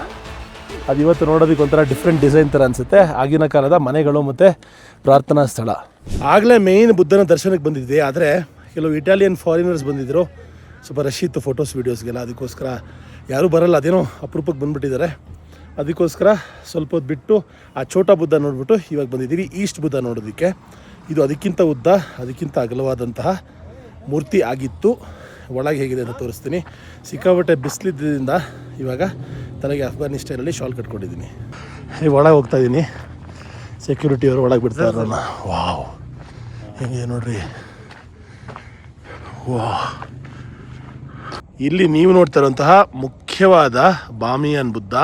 S1: ಅದು ಇವತ್ತು ನೋಡೋದಕ್ಕೆ ಒಂಥರ ಡಿಫ್ರೆಂಟ್ ಡಿಸೈನ್ ಥರ ಅನಿಸುತ್ತೆ. ಆಗಿನ ಕಾಲದ ಮನೆಗಳು ಮತ್ತು ಪ್ರಾರ್ಥನಾ ಸ್ಥಳ. ಆಗಲೇ ಮೇಯ್ನ್ ಬುದ್ಧನ ದರ್ಶನಕ್ಕೆ ಬಂದಿದ್ವಿ, ಆದರೆ ಕೆಲವು ಇಟಾಲಿಯನ್ ಫಾರಿನರ್ಸ್ ಬಂದಿದ್ದರು. ಸ್ವಲ್ಪ ರಶ್ ಇತ್ತು ಫೋಟೋಸ್ ವೀಡಿಯೋಸ್ಗೆಲ್ಲ, ಅದಕ್ಕೋಸ್ಕರ ಯಾರೂ ಬರಲ್ಲ, ಅದೇನೋ ಅಪರೂಪಕ್ಕೆ ಬಂದುಬಿಟ್ಟಿದ್ದಾರೆ. ಅದಕ್ಕೋಸ್ಕರ ಸ್ವಲ್ಪ ಹೊತ್ತು ಬಿಟ್ಟು ಆ ಛೋಟಾ ಬುದ್ಧ ನೋಡಿಬಿಟ್ಟು ಇವಾಗ ಬಂದಿದ್ದೀವಿ ಈಸ್ಟ್ ಬುದ್ಧ ನೋಡೋದಕ್ಕೆ. ಇದು ಅದಕ್ಕಿಂತ ಉದ್ದ, ಅದಕ್ಕಿಂತ ಅಗಲವಾದಂತಹ ಮೂರ್ತಿ ಆಗಿತ್ತು. ಒಳಗೆ ಹೇಗಿದೆ ಅಂತ ತೋರಿಸ್ತೀನಿ. ಸಿಕ್ಕಾಪಟ್ಟೆ ಬಿಸಿಲಿದ್ದರಿಂದ ಇವಾಗ ತನಗೆ ಅಫ್ಘಾನಿಸ್ತಾನಲ್ಲಿ ಶಾಲ್ ಕಟ್ಕೊಂಡಿದ್ದೀನಿ. ಒಳಗೆ ಹೋಗ್ತಾ ಇದ್ದೀನಿ, ಸೆಕ್ಯೂರಿಟಿಯವರು ಒಳಗೆ ಬಿಡ್ತಾರೆ ನನ್ನ. ವಾವ್, ಹೆಂಗೆ ನೋಡ್ರಿ. ವಾ, ಇಲ್ಲಿ ನೀವು ನೋಡ್ತಾ ಇರುವಂತಹ ಮುಖ್ಯವಾದ ಬಾಮಿಯಾನ್ ಬುದ್ಧ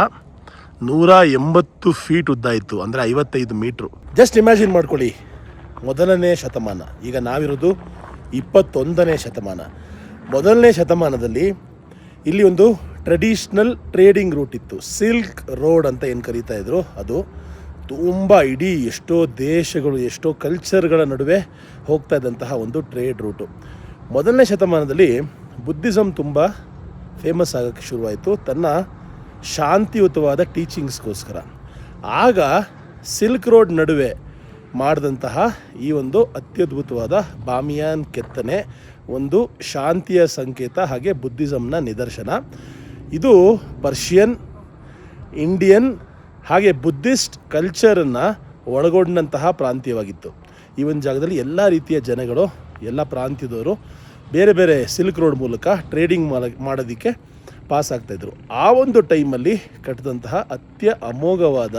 S1: 180 ಫೀಟ್ ಉದ್ದ ಇತ್ತು, ಅಂದರೆ 55 ಮೀಟ್ರು. ಜಸ್ಟ್ ಇಮ್ಯಾಜಿನ್ ಮಾಡ್ಕೊಳ್ಳಿ, 1ನೇ ಶತಮಾನ, ಈಗ ನಾವಿರೋದು 21ನೇ ಶತಮಾನ. 1ನೇ ಶತಮಾನದಲ್ಲಿ ಇಲ್ಲಿ ಒಂದು ಟ್ರೆಡಿಷ್ನಲ್ ಟ್ರೇಡಿಂಗ್ ರೂಟ್ ಇತ್ತು, ಸಿಲ್ಕ್ ರೋಡ್ ಅಂತ ಏನು ಕರೀತಾ ಇದ್ರು. ಅದು ತುಂಬ ಇಡೀ ಎಷ್ಟೋ ದೇಶಗಳು, ಎಷ್ಟೋ ಕಲ್ಚರ್ಗಳ ನಡುವೆ ಹೋಗ್ತಾ ಇದ್ದಂತಹ ಒಂದು ಟ್ರೇಡ್ ರೂಟು. 1ನೇ ಶತಮಾನದಲ್ಲಿ ಬುದ್ಧಿಸಮ್ ತುಂಬ ಫೇಮಸ್ ಆಗೋಕ್ಕೆ ಶುರುವಾಯಿತು ತನ್ನ ಶಾಂತಿಯುತವಾದ ಟೀಚಿಂಗ್ಸ್ಗೋಸ್ಕರ. ಆಗ ಸಿಲ್ಕ್ ರೋಡ್ ನಡುವೆ ಮಾಡಿದಂತಹ ಈ ಒಂದು ಅತ್ಯದ್ಭುತವಾದ ಬಾಮಿಯಾನ್ ಕೆತ್ತನೆ ಒಂದು ಶಾಂತಿಯ ಸಂಕೇತ, ಹಾಗೆ ಬುದ್ಧಿಸಮ್ನ ನಿದರ್ಶನ. ಇದು ಪರ್ಷಿಯನ್, ಇಂಡಿಯನ್ ಹಾಗೆ ಬುದ್ಧಿಸ್ಟ್ ಕಲ್ಚರನ್ನು ಒಳಗೊಂಡಂತಹ ಪ್ರಾಂತ್ಯವಾಗಿತ್ತು. ಈ ಒಂದು ಜಾಗದಲ್ಲಿ ಎಲ್ಲ ರೀತಿಯ ಜನಗಳು, ಎಲ್ಲ ಪ್ರಾಂತ್ಯದವರು ಬೇರೆ ಬೇರೆ ಸಿಲ್ಕ್ ರೋಡ್ ಮೂಲಕ ಟ್ರೇಡಿಂಗ್ ಮಾಡೋದಕ್ಕೆ ಪಾಸ್ ಆಗ್ತಾಯಿದ್ರು. ಆ ಒಂದು ಟೈಮಲ್ಲಿ ಕಟ್ಟಿದಂತಹ ಅಮೋಘವಾದ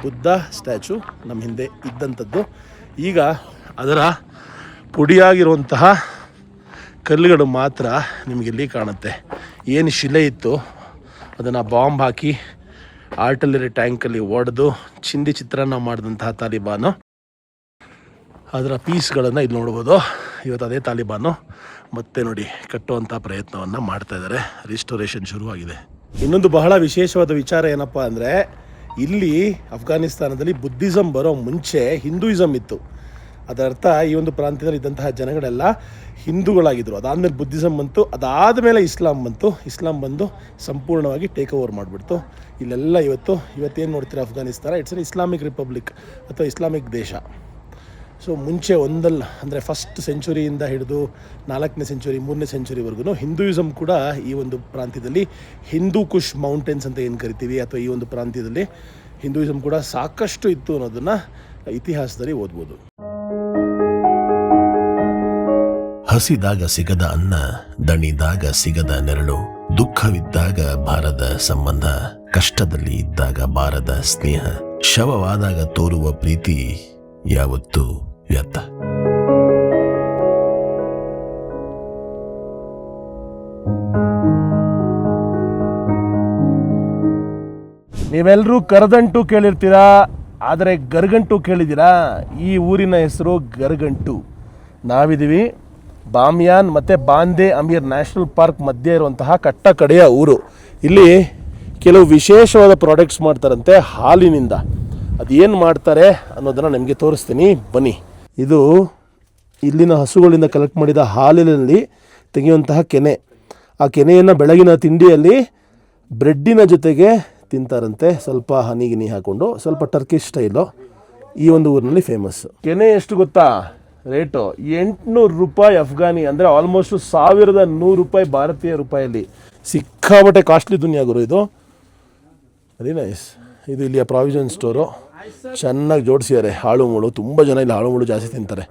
S1: ಬುದ್ಧ ಸ್ಟ್ಯಾಚು ನಮ್ಮ ಹಿಂದೆ ಇದ್ದಂಥದ್ದು. ಈಗ ಅದರ ಪುಡಿಯಾಗಿರುವಂತಹ ಕಲ್ಲುಗಳು ಮಾತ್ರ ನಿಮಗಿಲ್ಲಿ ಕಾಣುತ್ತೆ. ಏನು ಶಿಲೆ ಇತ್ತು ಅದನ್ನು ಬಾಂಬ್ ಹಾಕಿ ಆರ್ಟಿಲರಿ ಟ್ಯಾಂಕಲ್ಲಿ ಒಡೆದು ಚಿಂದಿ ಚಿತ್ರಾನ್ನ ಮಾಡಿದಂತಹ ತಾಲಿಬಾನು, ಅದರ ಪೀಸ್ಗಳನ್ನು ಇಲ್ಲಿ ನೋಡ್ಬೋದು. ಇವತ್ತು ಅದೇ ತಾಲಿಬಾನು ಮತ್ತೆ ನೋಡಿ ಕಟ್ಟುವಂಥ ಪ್ರಯತ್ನವನ್ನು ಮಾಡ್ತಾ ಇದ್ದಾರೆ. ರಿಸ್ಟೋರೇಷನ್ ಶುರುವಾಗಿದೆ. ಇನ್ನೊಂದು ಬಹಳ ವಿಶೇಷವಾದ ವಿಚಾರ ಏನಪ್ಪ ಅಂದರೆ, ಇಲ್ಲಿ ಅಫ್ಘಾನಿಸ್ತಾನದಲ್ಲಿ ಬುದ್ಧಿಸಮ್ ಬರೋ ಮುಂಚೆ ಹಿಂದೂಯಿಸಮ್ ಇತ್ತು. ಅದರ್ಥ ಈ ಒಂದು ಪ್ರಾಂತ್ಯದಲ್ಲಿ ಇದ್ದಂತಹ ಜನಗಳೆಲ್ಲ ಹಿಂದೂಗಳಾಗಿದ್ದರು. ಅದಾದಮೇಲೆ ಬುದ್ಧಿಸಮ್ ಬಂತು, ಅದಾದಮೇಲೆ ಇಸ್ಲಾಂ ಬಂತು. ಇಸ್ಲಾಂ ಬಂದು ಸಂಪೂರ್ಣವಾಗಿ ಟೇಕ್ ಓವರ್ ಮಾಡಿಬಿಡ್ತು. ಇಲ್ಲೆಲ್ಲ ಇವತ್ತೇನು ನೋಡ್ತೀರಾ Afghanistan, it's an Islamic republic ಅಥವಾ ಇಸ್ಲಾಮಿಕ್ ದೇಶ. ಸೊ ಮುಂಚೆ ಅಂದರೆ ಫಸ್ಟ್ ಸೆಂಚುರಿಯಿಂದ ಹಿಡಿದು 4ನೇ ಸೆಂಚುರಿ 3ನೇ ಸೆಂಚುರಿವರೆಗೂ ಹಿಂದೂಯಿಸಮ್ ಕೂಡ ಈ ಒಂದು ಪ್ರಾಂತ್ಯದಲ್ಲಿ, ಹಿಂದೂ ಕುಶ್ ಮೌಂಟೇನ್ಸ್ ಅಂತ ಏನು ಕರಿತೀವಿ, ಅಥವಾ ಈ ಒಂದು ಪ್ರಾಂತ್ಯದಲ್ಲಿ ಹಿಂದೂಯಿಸಮ್ ಕೂಡ ಸಾಕಷ್ಟು ಇತ್ತು ಅನ್ನೋದನ್ನು ಇತಿಹಾಸದಲ್ಲಿ ಓದ್ಬೋದು.
S2: ಹಸಿದಾಗ ಸಿಗದ ಅನ್ನ, ದಣಿದಾಗ ಸಿಗದ ನೆರಳು, ದುಃಖವಿದ್ದಾಗ ಬಾರದ ಸಂಬಂಧ, ಕಷ್ಟದಲ್ಲಿ ಇದ್ದಾಗ ಬಾರದ ಸ್ನೇಹ, ಶವವಾದಾಗ ತೋರುವ ಪ್ರೀತಿ ಯಾವತ್ತೂ ವ್ಯರ್ಥ.
S1: ನೀವೆಲ್ಲರೂ ಕರದಂಟು ಕೇಳಿರ್ತೀರಾ, ಆದರೆ ಗರ್ಗಂಟು ಕೇಳಿದ್ದೀರಾ? ಈ ಊರಿನ ಹೆಸರು ಗರ್ಗಂಟು. ನಾವಿದ್ದೀವಿ ಬಾಮಿಯಾನ್ ಮತ್ತು ಬಾಂದೆ ಅಮೀರ್ ನ್ಯಾಷನಲ್ ಪಾರ್ಕ್ ಮಧ್ಯೆ ಇರುವಂತಹ ಕಟ್ಟ ಕಡೆಯ ಊರು. ಇಲ್ಲಿ ಕೆಲವು ವಿಶೇಷವಾದ ಪ್ರಾಡಕ್ಟ್ಸ್ ಮಾಡ್ತಾರಂತೆ ಹಾಲಿನಿಂದ. ಅದೇನು ಮಾಡ್ತಾರೆ ಅನ್ನೋದನ್ನು ನಿಮಗೆ ತೋರಿಸ್ತೀನಿ, ಬನ್ನಿ. ಇದು ಇಲ್ಲಿನ ಹಸುಗಳಿಂದ ಕಲೆಕ್ಟ್ ಮಾಡಿದ ಹಾಲಿನಲ್ಲಿ ತೆಗೆಯುವಂತಹ ಕೆನೆ. ಆ ಕೆನೆಯನ್ನು ಬೆಳಗಿನ ತಿಂಡಿಯಲ್ಲಿ ಬ್ರೆಡ್ಡಿನ ಜೊತೆಗೆ ತಿಂತಾರಂತೆ, ಸ್ವಲ್ಪ ಹನಿಗಿನಿ ಹಾಕ್ಕೊಂಡು, ಸ್ವಲ್ಪ ಟರ್ಕಿಶ್ ಸ್ಟೈಲು. ಈ ಒಂದು ಊರಿನಲ್ಲಿ ಫೇಮಸ್. ಕೆನೆ ಎಷ್ಟು ಗೊತ್ತಾ ರೇಟು? 800 ರೂಪಾಯಿ ಅಫ್ಘಾನಿ, ಅಂದರೆ ಆಲ್ಮೋಸ್ಟ್ 1100 ರೂಪಾಯಿ ಭಾರತೀಯ ರೂಪಾಯಲ್ಲಿ. ಸಿಕ್ಕಾಬಟ್ಟೆ ಕಾಸ್ಟ್ಲಿ ದುನಿಯಾ ಗುರು ಇದು. Very nice. ಇದು ಇಲ್ಲಿಯ ಪ್ರಾವಿಷನ್ ಸ್ಟೋರು, ಚೆನ್ನಾಗಿ ಜೋಡಿಸಿದ್ದಾರೆ. ಹಾಳು ಮುಳು, ತುಂಬ ಜನ ಇಲ್ಲಿ ಹಾಳು ಮುಳು ಜಾಸ್ತಿ ತಿಂತಾರೆ.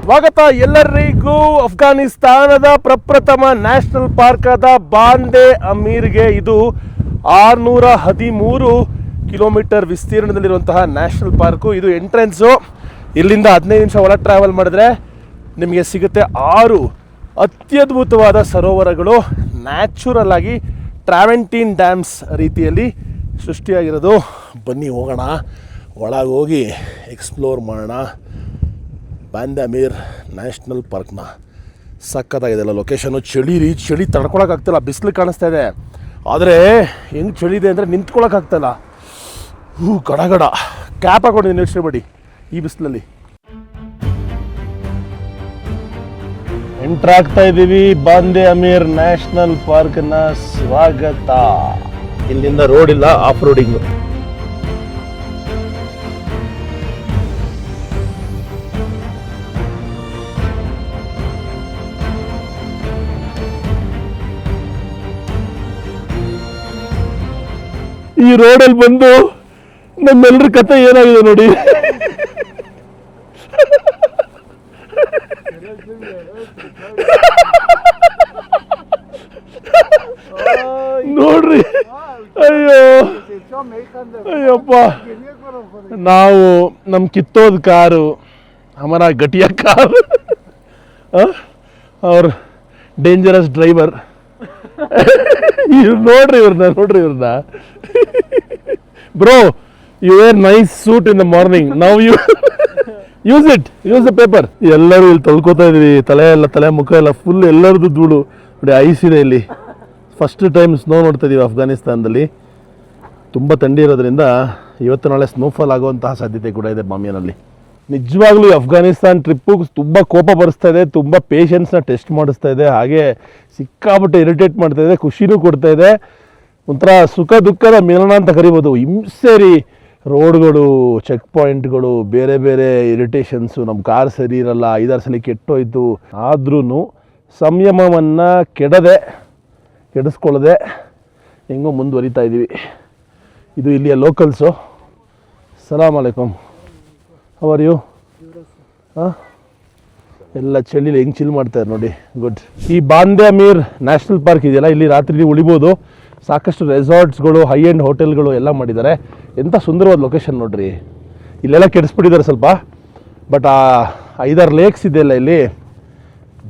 S1: ಸ್ವಾಗತ ಎಲ್ಲರಿಗೂ ಅಫ್ಘಾನಿಸ್ತಾನದ ಪ್ರಪ್ರಥಮ ನ್ಯಾಷನಲ್ ಪಾರ್ಕ್ ಆದ ಬಾಂದೆ ಅಮೀರ್ಗೆ. ಇದು 613 ಕಿಲೋಮೀಟರ್ ವಿಸ್ತೀರ್ಣದಲ್ಲಿರುವಂತಹ ನ್ಯಾಷನಲ್ ಪಾರ್ಕು. ಇದು ಎಂಟ್ರೆನ್ಸು. ಇಲ್ಲಿಂದ 15 ನಿಮಿಷ ಒಳ ಟ್ರಾವೆಲ್ ಮಾಡಿದ್ರೆ ನಿಮಗೆ ಸಿಗುತ್ತೆ 6 ಅತ್ಯದ್ಭುತವಾದ ಸರೋವರಗಳು, ನ್ಯಾಚುರಲ್ ಆಗಿ ಟ್ರಾವೆಂಟೀನ್ ಡ್ಯಾಮ್ಸ್ ರೀತಿಯಲ್ಲಿ ಸೃಷ್ಟಿಯಾಗಿರೋದು. ಬನ್ನಿ ಹೋಗೋಣ, ಒಳಗೆ ಹೋಗಿ ಎಕ್ಸ್ಪ್ಲೋರ್ ಮಾಡೋಣ ಬಾಂದೆ ಅಮೀರ್ ನ್ಯಾಷನಲ್ ಪಾರ್ಕ್ನ. ಸಕ್ಕತ್ತಾಗಿದೆಲ್ಲ ಲೊಕೇಶನು. ಚಳಿ ತಡ್ಕೊಳಕ್ಕಾಗ್ತಿಲ್ಲ, ಬಿಸಿಲು ಕಾಣಿಸ್ತಾ ಇದೆ. ಆದರೆ ಹೆಂಗೆ ಚಳಿ ಇದೆ ಅಂದರೆ ನಿಂತ್ಕೊಳ್ಳೋಕ್ಕಾಗ್ತಾಯಿಲ್ಲ. ಗಡ ಕ್ಯಾಪ್ ಹಾಕೊಂಡಿದ್ದೀನಿ, ಯೋಚನೆ ಮಾಡಿ ಈ ಬಿಸಿಲಲ್ಲಿ. ಎಂಟ್ರ್ ಆಗ್ತಾ ಇದ್ದೀವಿ ಬಾಂದೆ ಅಮೀರ್ ನ್ಯಾಷನಲ್ ಪಾರ್ಕ್ನ. ಸ್ವಾಗತ. ಇಲ್ಲಿಂದ ರೋಡ್ ಇಲ್ಲ, ಆಫ್ ರೋಡಿಂಗು. ಈ ರೋಡಲ್ಲಿ ಬಂದು ನಮ್ಮೆಲ್ಲರ ಕತೆ ಏನಾಗಿದೆ ನೋಡಿ. ನೋಡ್ರಿ, ಅಯ್ಯೋ ಅಯ್ಯಪ್ಪ. ನಾವು ನಮ್ಮ ಕಿತ್ತೋದ ಕಾರು, ಹಮಾರ ಗಟಿಯ ಕಾರು, ಅವ್ರ ಡೇಂಜರಸ್ ಡ್ರೈವರ್. ನೋಡ್ರಿ ಇವ್ರನ್ನ. Bro, you wear nice suit in the morning. Now you use the paper. ಎಲ್ಲರೂ ಇಲ್ಲಿ ತೊಳ್ಕೊತಾ ಇದೀವಿ. ತಲೆ ಮುಖ ಎಲ್ಲ ಫುಲ್ ಎಲ್ಲರದ್ದು ಧೂಳು ನೋಡಿ. ಐಸ್ ಇದೆ ಇಲ್ಲಿ. ಫಸ್ಟ್ ಟೈಮ್ ಸ್ನೋ ನೋಡ್ತಾ ಇದೀವಿ ಅಫ್ಘಾನಿಸ್ತಾನದಲ್ಲಿ. ತುಂಬ ಥಂಡಿ ಇರೋದ್ರಿಂದ ಇವತ್ತು ನಾಳೆ ಸ್ನೋಫಾಲ್ ಆಗುವಂತಹ ಸಾಧ್ಯತೆ ಕೂಡ ಇದೆ ಬಾಮಿಯಾನಲ್ಲಿ. ನಿಜವಾಗ್ಲೂ ಅಫ್ಘಾನಿಸ್ತಾನ್ ಟ್ರಿಪ್ಪು ತುಂಬ ಕೋಪ ಬರಿಸ್ತಾ ಇದೆ, ತುಂಬ ಪೇಷನ್ಸ್ನ ಟೆಸ್ಟ್ ಮಾಡಿಸ್ತಾ ಇದೆ, ಹಾಗೆ ಸಿಕ್ಕಾಪಟ್ಟೆ ಇರಿಟೇಟ್ ಮಾಡ್ತಾ ಇದೆ, ಖುಷಿನೂ ಕೊಡ್ತಾ ಇದೆ. ಒಂಥರ ಸುಖ ದುಃಖದ ಮಿಲನ ಅಂತ ಕರಿಬೋದು. ಹಿಂಸೆರಿ ರೋಡ್ಗಳು, ಚೆಕ್ ಪಾಯಿಂಟ್ಗಳು, ಬೇರೆ ಬೇರೆ ಇರಿಟೇಷನ್ಸು. ನಮ್ಮ ಕಾರ್ ಸರಿ ಇರಲ್ಲ, 5-6 ಸಲ ಕೆಟ್ಟೋಯ್ತು. ಆದ್ರೂ ಸಂಯಮವನ್ನು ಕೆಡಿಸ್ಕೊಳ್ಳದೆ ಹೆಂಗೋ ಮುಂದುವರಿತಾ ಇದ್ದೀವಿ. ಇದು ಇಲ್ಲಿಯ ಲೋಕಲ್ಸು. ಸಲಾಮ್ ಅಲೈಕುಮ್, how are you? ಎಲ್ಲ ಚಳಿಲಿ ಹೆಂಗೆ ಚಿಲ್ ಮಾಡ್ತಾರೆ ನೋಡಿ. ಗುಡ್. ಈ ಬಾಂದೆ ಅಮೀರ್ ನ್ಯಾಷನಲ್ ಪಾರ್ಕ್ ಇದೆಯಲ್ಲ, ಇಲ್ಲಿ ರಾತ್ರಿ ಉಳಿಬೋದು. ಸಾಕಷ್ಟು ರೆಸಾರ್ಟ್ಸ್ಗಳು, ಹೈ ಎಂಡ್ ಹೋಟೆಲ್ಗಳು ಎಲ್ಲ ಮಾಡಿದ್ದಾರೆ. ಎಂಥ ಸುಂದರವಾದ ಲೊಕೇಶನ್ ನೋಡ್ರಿ. ಇಲ್ಲೆಲ್ಲ ಕೆಡಿಸ್ಬಿಟ್ಟಿದ್ದಾರೆ ಸ್ವಲ್ಪ, ಬಟ್ ಆ 5-6 ಲೇಕ್ಸ್ ಇದೆಯಲ್ಲ ಇಲ್ಲಿ,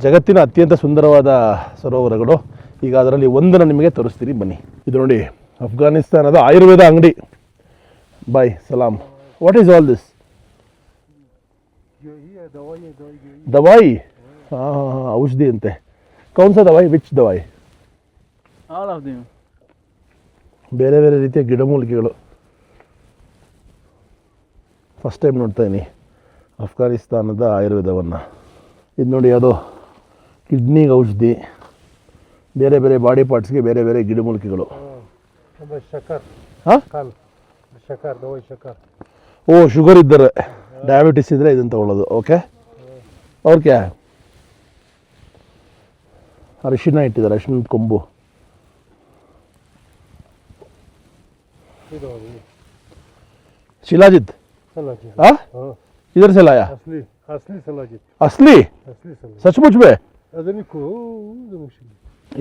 S1: ಜಗತ್ತಿನ ಅತ್ಯಂತ ಸುಂದರವಾದ ಸರೋವರಗಳು. ಈಗ ಅದರಲ್ಲಿ ಒಂದನ್ನು ನಿಮಗೆ ತೋರಿಸ್ತೀನಿ ಬನ್ನಿ. ಇದು ನೋಡಿ, ಅಫ್ಘಾನಿಸ್ತಾನದ ಆಯುರ್ವೇದ ಅಂಗಡಿ. ಬಾಯ್ ಸಲಾಮ್. What is all this? ದವಾಯಿ. ಹಾಂ, ಔಷಧಿ ಅಂತೆ. ಕೌನ್ ಸಾ ದವಾಯಿ? ವಿಚ್ ದವಾಯಿ?
S4: All of them.
S1: ಬೇರೆ ಬೇರೆ ರೀತಿಯ ಗಿಡಮೂಲಿಕೆಗಳು. ಫಸ್ಟ್ ಟೈಮ್ ನೋಡ್ತಾ ಇದ್ದೀನಿ ಅಫ್ಘಾನಿಸ್ತಾನದ ಆಯುರ್ವೇದವನ್ನು. ಇದು ನೋಡಿ, ಅದು ಕಿಡ್ನಿಗೆ ಔಷಧಿ, ಬೇರೆ ಬೇರೆ ಬಾಡಿ ಪಾರ್ಟ್ಸ್ಗೆ ಬೇರೆ ಬೇರೆ ಗಿಡಮೂಲಿಕೆಗಳು. ಹಾಂ, ಓ, ಶುಗರ್ ಇದ್ದರೆ, ಡಯಾಬಿಟಿಸ್ ಇದ್ದರೆ ಇದನ್ನು ತಗೊಳ್ಳೋದು. ಓಕೆ, ಅವ್ರಿಗೆ ಅರಿಶಿನ ಇಟ್ಟಿದ್ದಾರೆ, ಅರಿಶಿನದ ಕೊಂಬು. शिलाजित? हाँ, इधर से लाया?
S5: असली शिलाजित.
S1: असली? सचमुच में?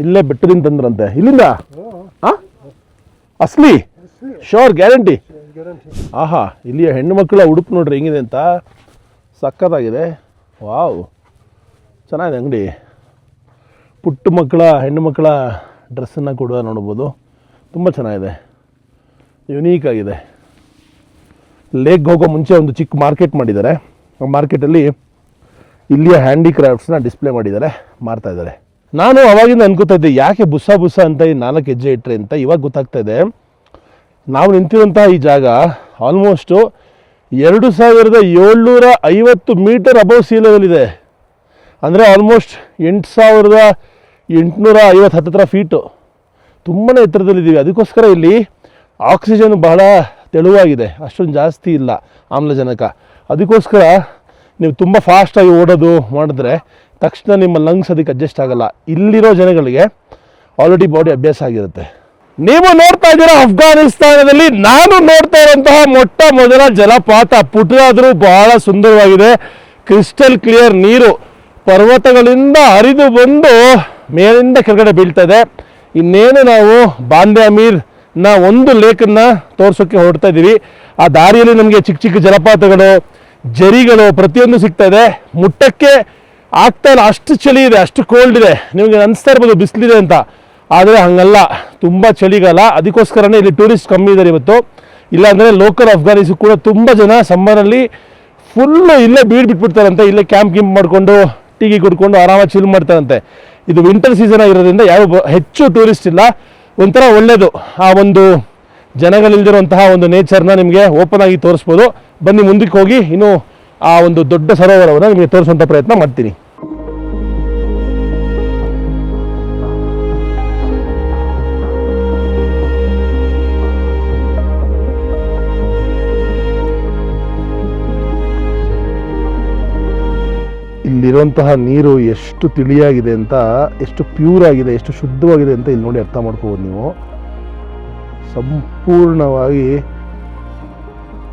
S1: ಇಲ್ಲೇ ಬೆಟ್ಟದಿಂದ ತಂದ್ರಂತೆ. ಇಲ್ಲಿಂದ? ಅಸ್ಲಿ? Sure, guarantee? ಆಹಾ, ಇಲ್ಲಿಯ ಹೆಣ್ಣು ಮಕ್ಕಳ ಉಡುಪು ನೋಡ್ರಿ ಹೆಂಗಿದೆ ಅಂತ. ಸಕ್ಕತ್ತಾಗಿದೆ. ವಾವ್, ಚೆನ್ನಾಗಿದೆ ಅಂಗಡಿ. ಪುಟ್ಟ ಮಕ್ಕಳ, ಹೆಣ್ಣು ಮಕ್ಕಳ ಡ್ರೆಸ್ಸನ್ನು ಕೂಡ ನೋಡ್ಬೋದು. ತುಂಬ ಚೆನ್ನಾಗಿದೆ, ಯುನೀಕ್ ಆಗಿದೆ. ಲೇಕ್ಗೆ ಹೋಗೋ ಮುಂಚೆ ಒಂದು ಚಿಕ್ಕ ಮಾರ್ಕೆಟ್ ಮಾಡಿದ್ದಾರೆ. ಆ ಮಾರ್ಕೆಟಲ್ಲಿ ಇಲ್ಲಿಯ ಹ್ಯಾಂಡಿಕ್ರಾಫ್ಟ್ಸ್ನ ಡಿಸ್ಪ್ಲೇ ಮಾಡಿದ್ದಾರೆ, ಮಾರ್ತಾ ಇದ್ದಾರೆ. ನಾನು ಅವಾಗಿಂದ ಅನ್ಕೋತಾ ಇದ್ದೆ, ಯಾಕೆ ಬುಸ ಅಂತ ಈ 4 ಹೆಜ್ಜೆ ಇಟ್ಟರೆ ಅಂತ. ಇವಾಗ ಗೊತ್ತಾಗ್ತಾ ಇದೆ, ನಾವು ನಿಂತಿರುವಂಥ ಈ ಜಾಗ almost 2750 meter above sea level ಇದೆ. ಅಂದರೆ ಆಲ್ಮೋಸ್ಟ್ 8850 ಹತ್ತಿರ ಫೀಟು. ತುಂಬಾ ಎತ್ತರದಲ್ಲಿದ್ದೀವಿ. ಅದಕ್ಕೋಸ್ಕರ ಇಲ್ಲಿ ಆಕ್ಸಿಜನ್ ಬಹಳ ತೆಳುವಾಗಿದೆ, ಅಷ್ಟೊಂದು ಜಾಸ್ತಿ ಇಲ್ಲ ಆಮ್ಲಜನಕ. ಅದಕ್ಕೋಸ್ಕರ ನೀವು ತುಂಬ ಫಾಸ್ಟಾಗಿ ಓಡೋದು ಮಾಡಿದ್ರೆ ತಕ್ಷಣ ನಿಮ್ಮ ಲಂಗ್ಸ್ ಅದಕ್ಕೆ ಅಡ್ಜಸ್ಟ್ ಆಗಲ್ಲ. ಇಲ್ಲಿರೋ ಜನಗಳಿಗೆ ಆಲ್ರೆಡಿ ಬಾಡಿ ಅಭ್ಯಾಸ ಆಗಿರುತ್ತೆ. ನೀವು ನೋಡ್ತಾ ಇದ್ದೀರಾ ಅಫ್ಘಾನಿಸ್ತಾನದಲ್ಲಿ ನಾನು ನೋಡ್ತಾ ಇರುವಂತಹ ಮೊಟ್ಟ ಮೊದಲ ಜಲಪಾತ. ಪುಟ್ಟದಾದರೂ ಬಹಳ ಸುಂದರವಾಗಿದೆ. ಕ್ರಿಸ್ಟಲ್ ಕ್ಲಿಯರ್ ನೀರು ಪರ್ವತಗಳಿಂದ ಹರಿದು ಬಂದು ಮೇಲಿಂದ ಕೆಳಗಡೆ ಬೀಳ್ತದೆ. ಇನ್ನೇನು ನಾವು ಬಾಂದೆ ಅಮೀರ್ನ ಒಂದು ಲೇಕನ್ನು ತೋರಿಸೋಕ್ಕೆ ಹೊರಡ್ತಾ ಇದ್ದೀವಿ. ಆ ದಾರಿಯಲ್ಲಿ ನಮಗೆ ಚಿಕ್ಕ ಚಿಕ್ಕ ಜಲಪಾತಗಳು, ಜರಿಗಳು ಪ್ರತಿಯೊಂದು ಸಿಗ್ತಾ ಇದೆ. ಮುಟ್ಟಕ್ಕೆ ಆಗ್ತಾ ಇಲ್ಲ, ಅಷ್ಟು ಚಳಿ ಇದೆ, ಅಷ್ಟು ಕೋಲ್ಡ್ ಇದೆ. ನಿಮಗೆ ಅನಿಸ್ತಾ ಇರ್ಬೋದು ಬಿಸಿಲಿದೆ ಅಂತ, ಆದರೆ ಹಂಗಲ್ಲ, ತುಂಬ ಚಳಿಗಾಲ. ಅದಕ್ಕೋಸ್ಕರನೇ ಇಲ್ಲಿ ಟೂರಿಸ್ಟ್ ಕಮ್ಮಿ ಇದ್ದಾರೆ ಇವತ್ತು. ಇಲ್ಲಾಂದರೆ ಲೋಕಲ್ ಅಫ್ಘಾನೀಸು ಕೂಡ ತುಂಬ ಜನ ಸಮ್ಮರಲ್ಲಿ ಫುಲ್ಲು ಇಲ್ಲೇ ಬಿಟ್ಬಿಡ್ತಾರಂತೆ. ಇಲ್ಲೇ ಕ್ಯಾಂಪ್ ಮಾಡಿಕೊಂಡು ಟೀ ಕುಡ್ಕೊಂಡು ಆರಾಮಾಗಿ ಚಿಲ್ ಮಾಡ್ತಾರಂತೆ. ಇದು ವಿಂಟರ್ ಸೀಸನ್ ಆಗಿರೋದ್ರಿಂದ ಯಾವ ಹೆಚ್ಚು ಟೂರಿಸ್ಟ್ ಇಲ್ಲ. ಒಂಥರ ಒಳ್ಳೆಯದು. ಆ ಒಂದು ಜನಗಳಿಲ್ದಿರುವಂತಹ ಒಂದು ನೇಚರ್ನ ನಿಮಗೆ ಓಪನ್ ಆಗಿ ತೋರಿಸ್ಬೋದು. ಬನ್ನಿ ಮುಂದಕ್ಕೆ ಹೋಗಿ ಇನ್ನು ಆ ಒಂದು ದೊಡ್ಡ ಸರೋವರವನ್ನು ನಿಮಗೆ ತೋರಿಸುವಂಥ ಪ್ರಯತ್ನ ಮಾಡ್ತೀನಿ. ಇಲ್ಲಿರುವಂತಹ ನೀರು ಎಷ್ಟು ತಿಳಿಯಾಗಿದೆ ಅಂತ, ಎಷ್ಟು ಪ್ಯೂರ್ ಆಗಿದೆ, ಎಷ್ಟು ಶುದ್ಧವಾಗಿದೆ ಅಂತ ಇಲ್ಲಿ ನೋಡಿ ಅರ್ಥ ಮಾಡ್ಕೋಬೋದು ನೀವು. ಸಂಪೂರ್ಣವಾಗಿ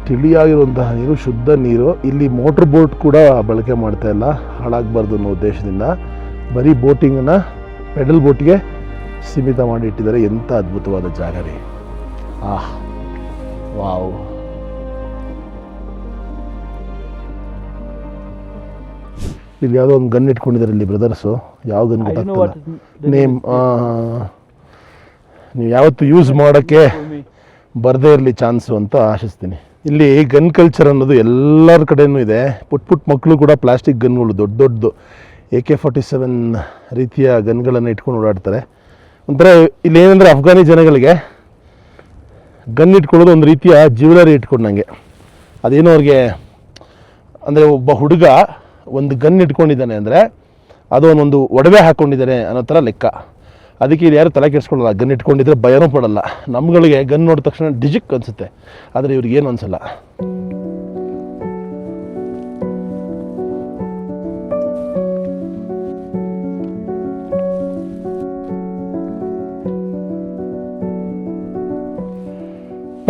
S1: ತಿಳಿಯಾಗಿರುವಂತಹ ನೀರು, ಶುದ್ಧ ನೀರು. ಇಲ್ಲಿ ಮೋಟ್ರ್ ಬೋಟ್ ಕೂಡ ಬಳಕೆ ಮಾಡ್ತಾ ಇಲ್ಲ, ಹಾಳಾಗಬಾರ್ದು ಅನ್ನೋ ಉದ್ದೇಶದಿಂದ. ಬರೀ ಬೋಟಿಂಗನ್ನು ಪೆಡಲ್ ಬೋಟ್ಗೆ ಸೀಮಿತ ಮಾಡಿ ಇಟ್ಟಿದ್ದಾರೆ. ಎಂಥ ಅದ್ಭುತವಾದ ಜಾಗ ರೀ. ವಾವ್. ಇಲ್ಲಿ ಯಾವುದೋ ಒಂದು ಗನ್ ಇಟ್ಕೊಂಡಿದ್ದಾರೆ ಇಲ್ಲಿ ಬ್ರದರ್ಸು. ಯಾವ ಗನ್ ಗೊತ್ತಾಗ್ತಲ್ಲ ನೇಮ್. ನೀವು ಯಾವತ್ತು ಯೂಸ್ ಮಾಡೋಕ್ಕೆ ಬರದೇ ಇರಲಿ ಚಾನ್ಸು ಅಂತ ಆಶಿಸ್ತೀನಿ. ಇಲ್ಲಿ ಗನ್ ಕಲ್ಚರ್ ಅನ್ನೋದು ಎಲ್ಲರ ಕಡೆಯೂ ಇದೆ. ಪುಟ್ ಮಕ್ಕಳು ಕೂಡ ಪ್ಲಾಸ್ಟಿಕ್ ಗನ್ಗಳು, ದೊಡ್ಡದು AK-47 ರೀತಿಯ ಗನ್ಗಳನ್ನು ಇಟ್ಕೊಂಡು ಓಡಾಡ್ತಾರೆ. ಒಂಥರ ಇಲ್ಲಿ ಏನಂದರೆ ಅಫ್ಘಾನಿ ಜನಗಳಿಗೆ ಗನ್ ಇಟ್ಕೊಳ್ಳೋದು ಒಂದು ರೀತಿಯ ಜ್ಯುವೆಲರಿ ಇಟ್ಕೊಂಡಂಗೆ. ಅದೇನೋ ಅವ್ರಿಗೆ ಅಂದರೆ ಒಬ್ಬ ಹುಡುಗ ಒಂದು ಗನ್ ಇಟ್ಕೊಂಡಿದ್ದಾನೆ ಅಂದರೆ ಅದು ಒಂದು ಒಡವೆ ಹಾಕ್ಕೊಂಡಿದ್ದಾನೆ ಅನ್ನೋ ಥರ ಲೆಕ್ಕ. ಅದಕ್ಕೆ ಇದು ಯಾರು ತಲೆ ಕೆಡಿಸ್ಕೊಳ್ಳಲ್ಲ. ಗನ್ ಇಟ್ಕೊಂಡಿದ್ರೆ ಭಯನೂ ಪಡಲ್ಲ. ನಮ್ಗಳಿಗೆ ಗನ್ ನೋಡಿದ ತಕ್ಷಣ ಡಿಜಿಕ್ ಅನಿಸುತ್ತೆ, ಆದರೆ ಇವ್ರಿಗೆ ಏನು ಅನಿಸಲ್ಲ.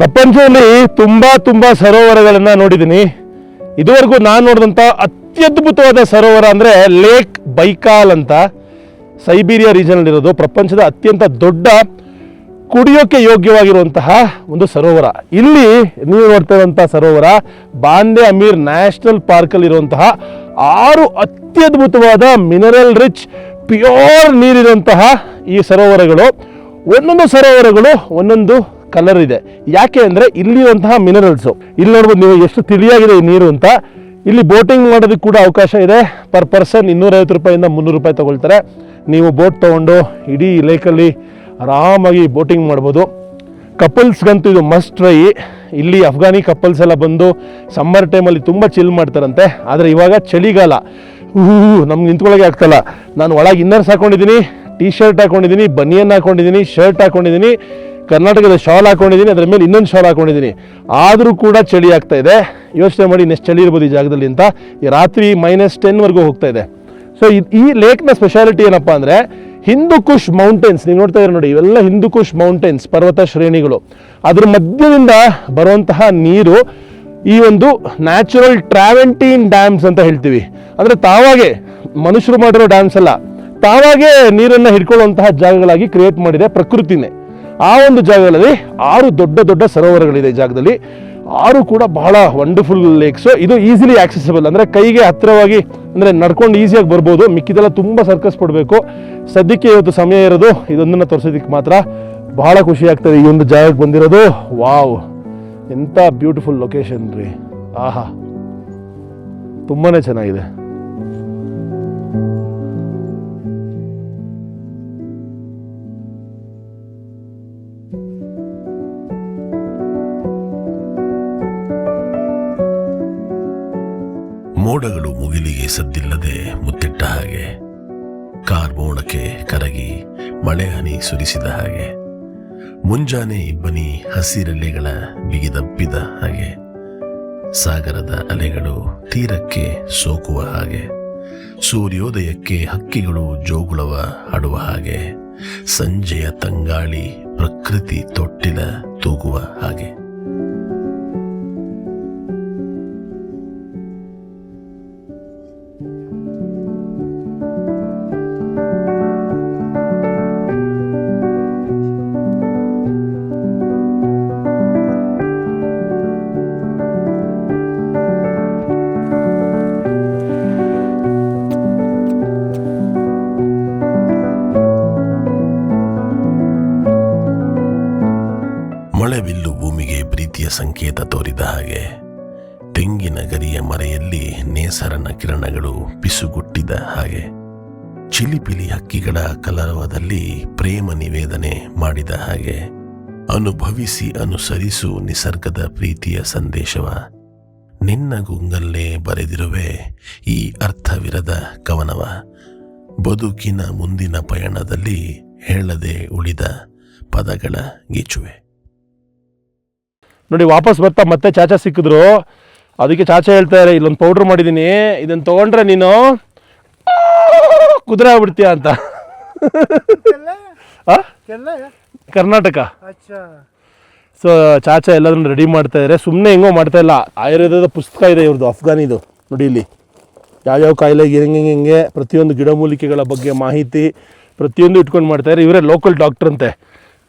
S1: ಪ್ರಪಂಚದಲ್ಲಿ ತುಂಬ ಸರೋವರಗಳನ್ನು ನೋಡಿದ್ದೀನಿ. ಇದುವರೆಗೂ ನಾನು ನೋಡಿದಂಥ ಅತ್ಯದ್ಭುತವಾದ ಸರೋವರ ಅಂದರೆ ಲೇಕ್ ಬೈಕಾಲ್ ಅಂತ, ಸೈಬೀರಿಯಾ ರೀಜನಲ್ಲಿರೋದು. ಪ್ರಪಂಚದ ಅತ್ಯಂತ ದೊಡ್ಡ ಕುಡಿಯೋಕ್ಕೆ ಯೋಗ್ಯವಾಗಿರುವಂತಹ ಒಂದು ಸರೋವರ. ಇಲ್ಲಿ ನೀವು ನೋಡ್ತಾ ಇರುವಂತಹ ಸರೋವರ ಬಾಂದೆ ಅಮೀರ್ ನ್ಯಾಷನಲ್ ಪಾರ್ಕಲ್ಲಿರುವಂತಹ 6 ಅತ್ಯದ್ಭುತವಾದ ಮಿನರಲ್ ರಿಚ್ ಪ್ಯೂರ್ ನೀರಿರುವಂತಹ ಈ ಸರೋವರಗಳು. ಒಂದೊಂದು ಸರೋವರಗಳು ಒಂದೊಂದು ಕಲರ್ ಇದೆ. ಯಾಕೆ ಅಂದರೆ ಇಲ್ಲಿರುವಂತಹ ಮಿನರಲ್ಸು. ಇಲ್ಲಿ ನೋಡ್ಬೋದು ನೀವು ಎಷ್ಟು ತಿಳಿಯಾಗಿದೆ ಈ ನೀರು ಅಂತ. ಇಲ್ಲಿ ಬೋಟಿಂಗ್ ಮಾಡೋದಕ್ಕೆ ಕೂಡ ಅವಕಾಶ ಇದೆ. ಪರ್ ಪರ್ಸನ್ 250 ರೂಪಾಯಿಂದ 300 ರೂಪಾಯಿ ತಗೊಳ್ತಾರೆ. ನೀವು ಬೋಟ್ ತೊಗೊಂಡು ಇಡೀ ಲೇಕಲ್ಲಿ ಆರಾಮಾಗಿ ಬೋಟಿಂಗ್ ಮಾಡ್ಬೋದು. ಕಪಲ್ಸ್ಗಂತೂ ಇದು ಮಸ್ಟ್ ಟ್ರೈ. ಇಲ್ಲಿ ಅಫ್ಘಾನಿ ಕಪಲ್ಸ್ ಎಲ್ಲ ಬಂದು ಸಮ್ಮರ್ ಟೈಮಲ್ಲಿ ತುಂಬ ಚಿಲ್ ಮಾಡ್ತಾರಂತೆ. ಆದರೆ ಇವಾಗ ಚಳಿಗಾಲ, ನಮ್ಗೆ ನಿಂತ್ಕೊಳ್ಳೋಕೆ ಆಗ್ತಲ್ಲ. ನಾನು ಒಳಗೆ ಇನ್ನರ್ಸ್ ಹಾಕೊಂಡಿದ್ದೀನಿ, ಟೀ ಶರ್ಟ್ ಹಾಕೊಂಡಿದ್ದೀನಿ, ಬನಿಯನ್ ಹಾಕೊಂಡಿದ್ದೀನಿ, ಶರ್ಟ್ ಹಾಕೊಂಡಿದ್ದೀನಿ, ಕರ್ನಾಟಕದ ಶಾಲ್ ಹಾಕೊಂಡಿದ್ದೀನಿ, ಅದರ ಮೇಲೆ ಇನ್ನೊಂದು ಶಾಲ್ ಹಾಕೊಂಡಿದ್ದೀನಿ. ಆದರೂ ಕೂಡ ಚಳಿ ಆಗ್ತಾ ಇದೆ. ಯೋಚನೆ ಮಾಡಿ ಇನ್ನೆಷ್ಟು ಚಳಿ ಇರ್ಬೋದು ಈ ಜಾಗದಲ್ಲಿ ಅಂತ. ಈ ರಾತ್ರಿ -10ವರೆಗೂ ಹೋಗ್ತಾ ಇದೆ. ಸೊ ಈ ಲೇಕ್ನ ಸ್ಪೆಷಾಲಿಟಿ ಏನಪ್ಪ ಅಂದರೆ ಹಿಂದೂಕುಷ್ ಮೌಂಟೇನ್ಸ್. ನೀವು ನೋಡ್ತಾ ಇದ್ದೀರಿ ನೋಡಿ, ಇವೆಲ್ಲ ಹಿಂದೂಕುಷ್ ಮೌಂಟೇನ್ಸ್, ಪರ್ವತ ಶ್ರೇಣಿಗಳು. ಅದ್ರ ಮಧ್ಯದಿಂದ ಬರುವಂತಹ ನೀರು ಈ ಒಂದು ನ್ಯಾಚುರಲ್ ಟ್ರಾವೆಂಟೀನ್ ಡ್ಯಾಮ್ಸ್ ಅಂತ ಹೇಳ್ತೀವಿ. ಅಂದರೆ ತಾವಾಗೆ ಮನುಷ್ಯರು ಮಾಡಿರೋ ಡ್ಯಾಮ್ಸ್ ಅಲ್ಲ, ತಾವಾಗೆ ನೀರನ್ನು ಹಿಡ್ಕೊಳ್ಳುವಂತಹ ಜಾಗಗಳಾಗಿ ಕ್ರಿಯೇಟ್ ಮಾಡಿದೆ ಪ್ರಕೃತಿನೇ. ಆ ಒಂದು ಜಾಗಗಳಲ್ಲಿ 6 ದೊಡ್ಡ ಸರೋವರಗಳಿದೆ ಈ ಜಾಗದಲ್ಲಿ. 6 ಕೂಡ ಬಹಳ ವಂಡರ್ಫುಲ್ ಲೇಕ್ಸು. ಇದು ಈಸಿಲಿ ಆಕ್ಸೆಸಿಬಲ್, ಅಂದರೆ ಕೈಗೆ ಹತ್ತಿರವಾಗಿ, ಅಂದರೆ ನಡ್ಕೊಂಡು ಈಸಿಯಾಗಿ ಬರ್ಬೋದು. ಮಿಕ್ಕಿದೆಲ್ಲ ತುಂಬ ಸರ್ಕಸ್ ಪಡಬೇಕು. ಸದ್ಯಕ್ಕೆ ಇವತ್ತು ಸಮಯ ಇರೋದು ಇದೊಂದನ್ನು ತೋರಿಸೋದಕ್ಕೆ ಮಾತ್ರ. ಬಹಳ ಖುಷಿ ಆಗ್ತದೆ ಈ ಒಂದು ಜಾಗಕ್ಕೆ ಬಂದಿರೋದು. ವಾವ್, ಎಂಥ ಬ್ಯೂಟಿಫುಲ್ ಲೊಕೇಶನ್ ರೀ. ಆಹಾ, ತುಂಬಾ ಚೆನ್ನಾಗಿದೆ.
S2: ಮೋಡಗಳು ಮುಗಿಲಿಗೆ ಸದ್ದಿಲ್ಲದೆ ಮುತ್ತಿಟ್ಟ ಹಾಗೆ, ಕಾರ್ಮೋಡಕ್ಕೆ ಕರಗಿ ಮಳೆ ಹನಿ ಸುರಿಸಿದ ಹಾಗೆ, ಮುಂಜಾನೆ ಇಬ್ಬನಿ ಹಸಿರೆಲೆಗಳ ಬಿಗಿದಪ್ಪಿದ ಹಾಗೆ, ಸಾಗರದ ಅಲೆಗಳು ತೀರಕ್ಕೆ ಸೋಕುವ ಹಾಗೆ, ಸೂರ್ಯೋದಯಕ್ಕೆ ಹಕ್ಕಿಗಳು ಜೋಗುಳವ ಹಾಡುವ ಹಾಗೆ, ಸಂಜೆಯ ತಂಗಾಳಿ ಪ್ರಕೃತಿ ತೊಟ್ಟಿಲ ತೂಗುವ ಹಾಗೆ. ಸಂಕೇತ ತೋರಿದ ಹಾಗೆ, ತೆಂಗಿನ ಗರಿಯ ಮರೆಯಲ್ಲಿ ನೇಸರನ ಕಿರಣಗಳು ಪಿಸುಗುಟ್ಟಿದ ಹಾಗೆ, ಚಿಲಿಪಿಲಿ ಹಕ್ಕಿಗಳ ಕಲರವದಲ್ಲಿ ಪ್ರೇಮ ನಿವೇದನೆ ಮಾಡಿದ ಹಾಗೆ, ಅನುಭವಿಸಿ ಅನುಸರಿಸು ನಿಸರ್ಗದ ಪ್ರೀತಿಯ ಸಂದೇಶವ, ನಿನ್ನ ಗುಂಗಲ್ಲೇ ಬರೆದಿರುವೆ ಈ ಅರ್ಥವಿರದ ಕವನವ, ಬದುಕಿನ ಮುಂದಿನ ಪಯಣದಲ್ಲಿ ಹೇಳದೆ ಉಳಿದ ಪದಗಳ ಗೀಚುವೆ.
S1: ನೋಡಿ, ವಾಪಸ್ ಬರ್ತಾ ಮತ್ತೆ ಚಾಚಾ ಸಿಕ್ಕಿದ್ರು. ಅದಕ್ಕೆ ಚಾಚಾ ಹೇಳ್ತಾರೆ, ಇಲ್ಲೊಂದು ಪೌಡ್ರ್ ಮಾಡಿದ್ದೀನಿ, ಇದನ್ನು ತೊಗೊಂಡ್ರೆ ನೀನು ಕುದುರೆ ಆಗ್ಬಿಡ್ತೀಯ ಅಂತ. ಕರ್ನಾಟಕ. ಸೊ ಚಾಚಾ ಎಲ್ಲದನ್ನು ರೆಡಿ ಮಾಡ್ತಾ ಇದ್ದಾರೆ. ಸುಮ್ಮನೆ ಹೆಂಗೋ ಮಾಡ್ತಾ ಇಲ್ಲ, ಆಯುರ್ವೇದದ ಪುಸ್ತಕ ಇದೆ ಇವ್ರದ್ದು, ಅಫ್ಘಾನಿದು. ನೋಡಿ ಇಲ್ಲಿ ಯಾವ್ಯಾವ ಕಾಯಿಲೆಗೆ ಹೆಂಗೆ ಪ್ರತಿಯೊಂದು ಗಿಡಮೂಲಿಕೆಗಳ ಬಗ್ಗೆ ಮಾಹಿತಿ ಪ್ರತಿಯೊಂದು ಇಟ್ಕೊಂಡು ಮಾಡ್ತಾರೆ. ಇವರೇ ಲೋಕಲ್ ಡಾಕ್ಟ್ರ್ ಅಂತೆ.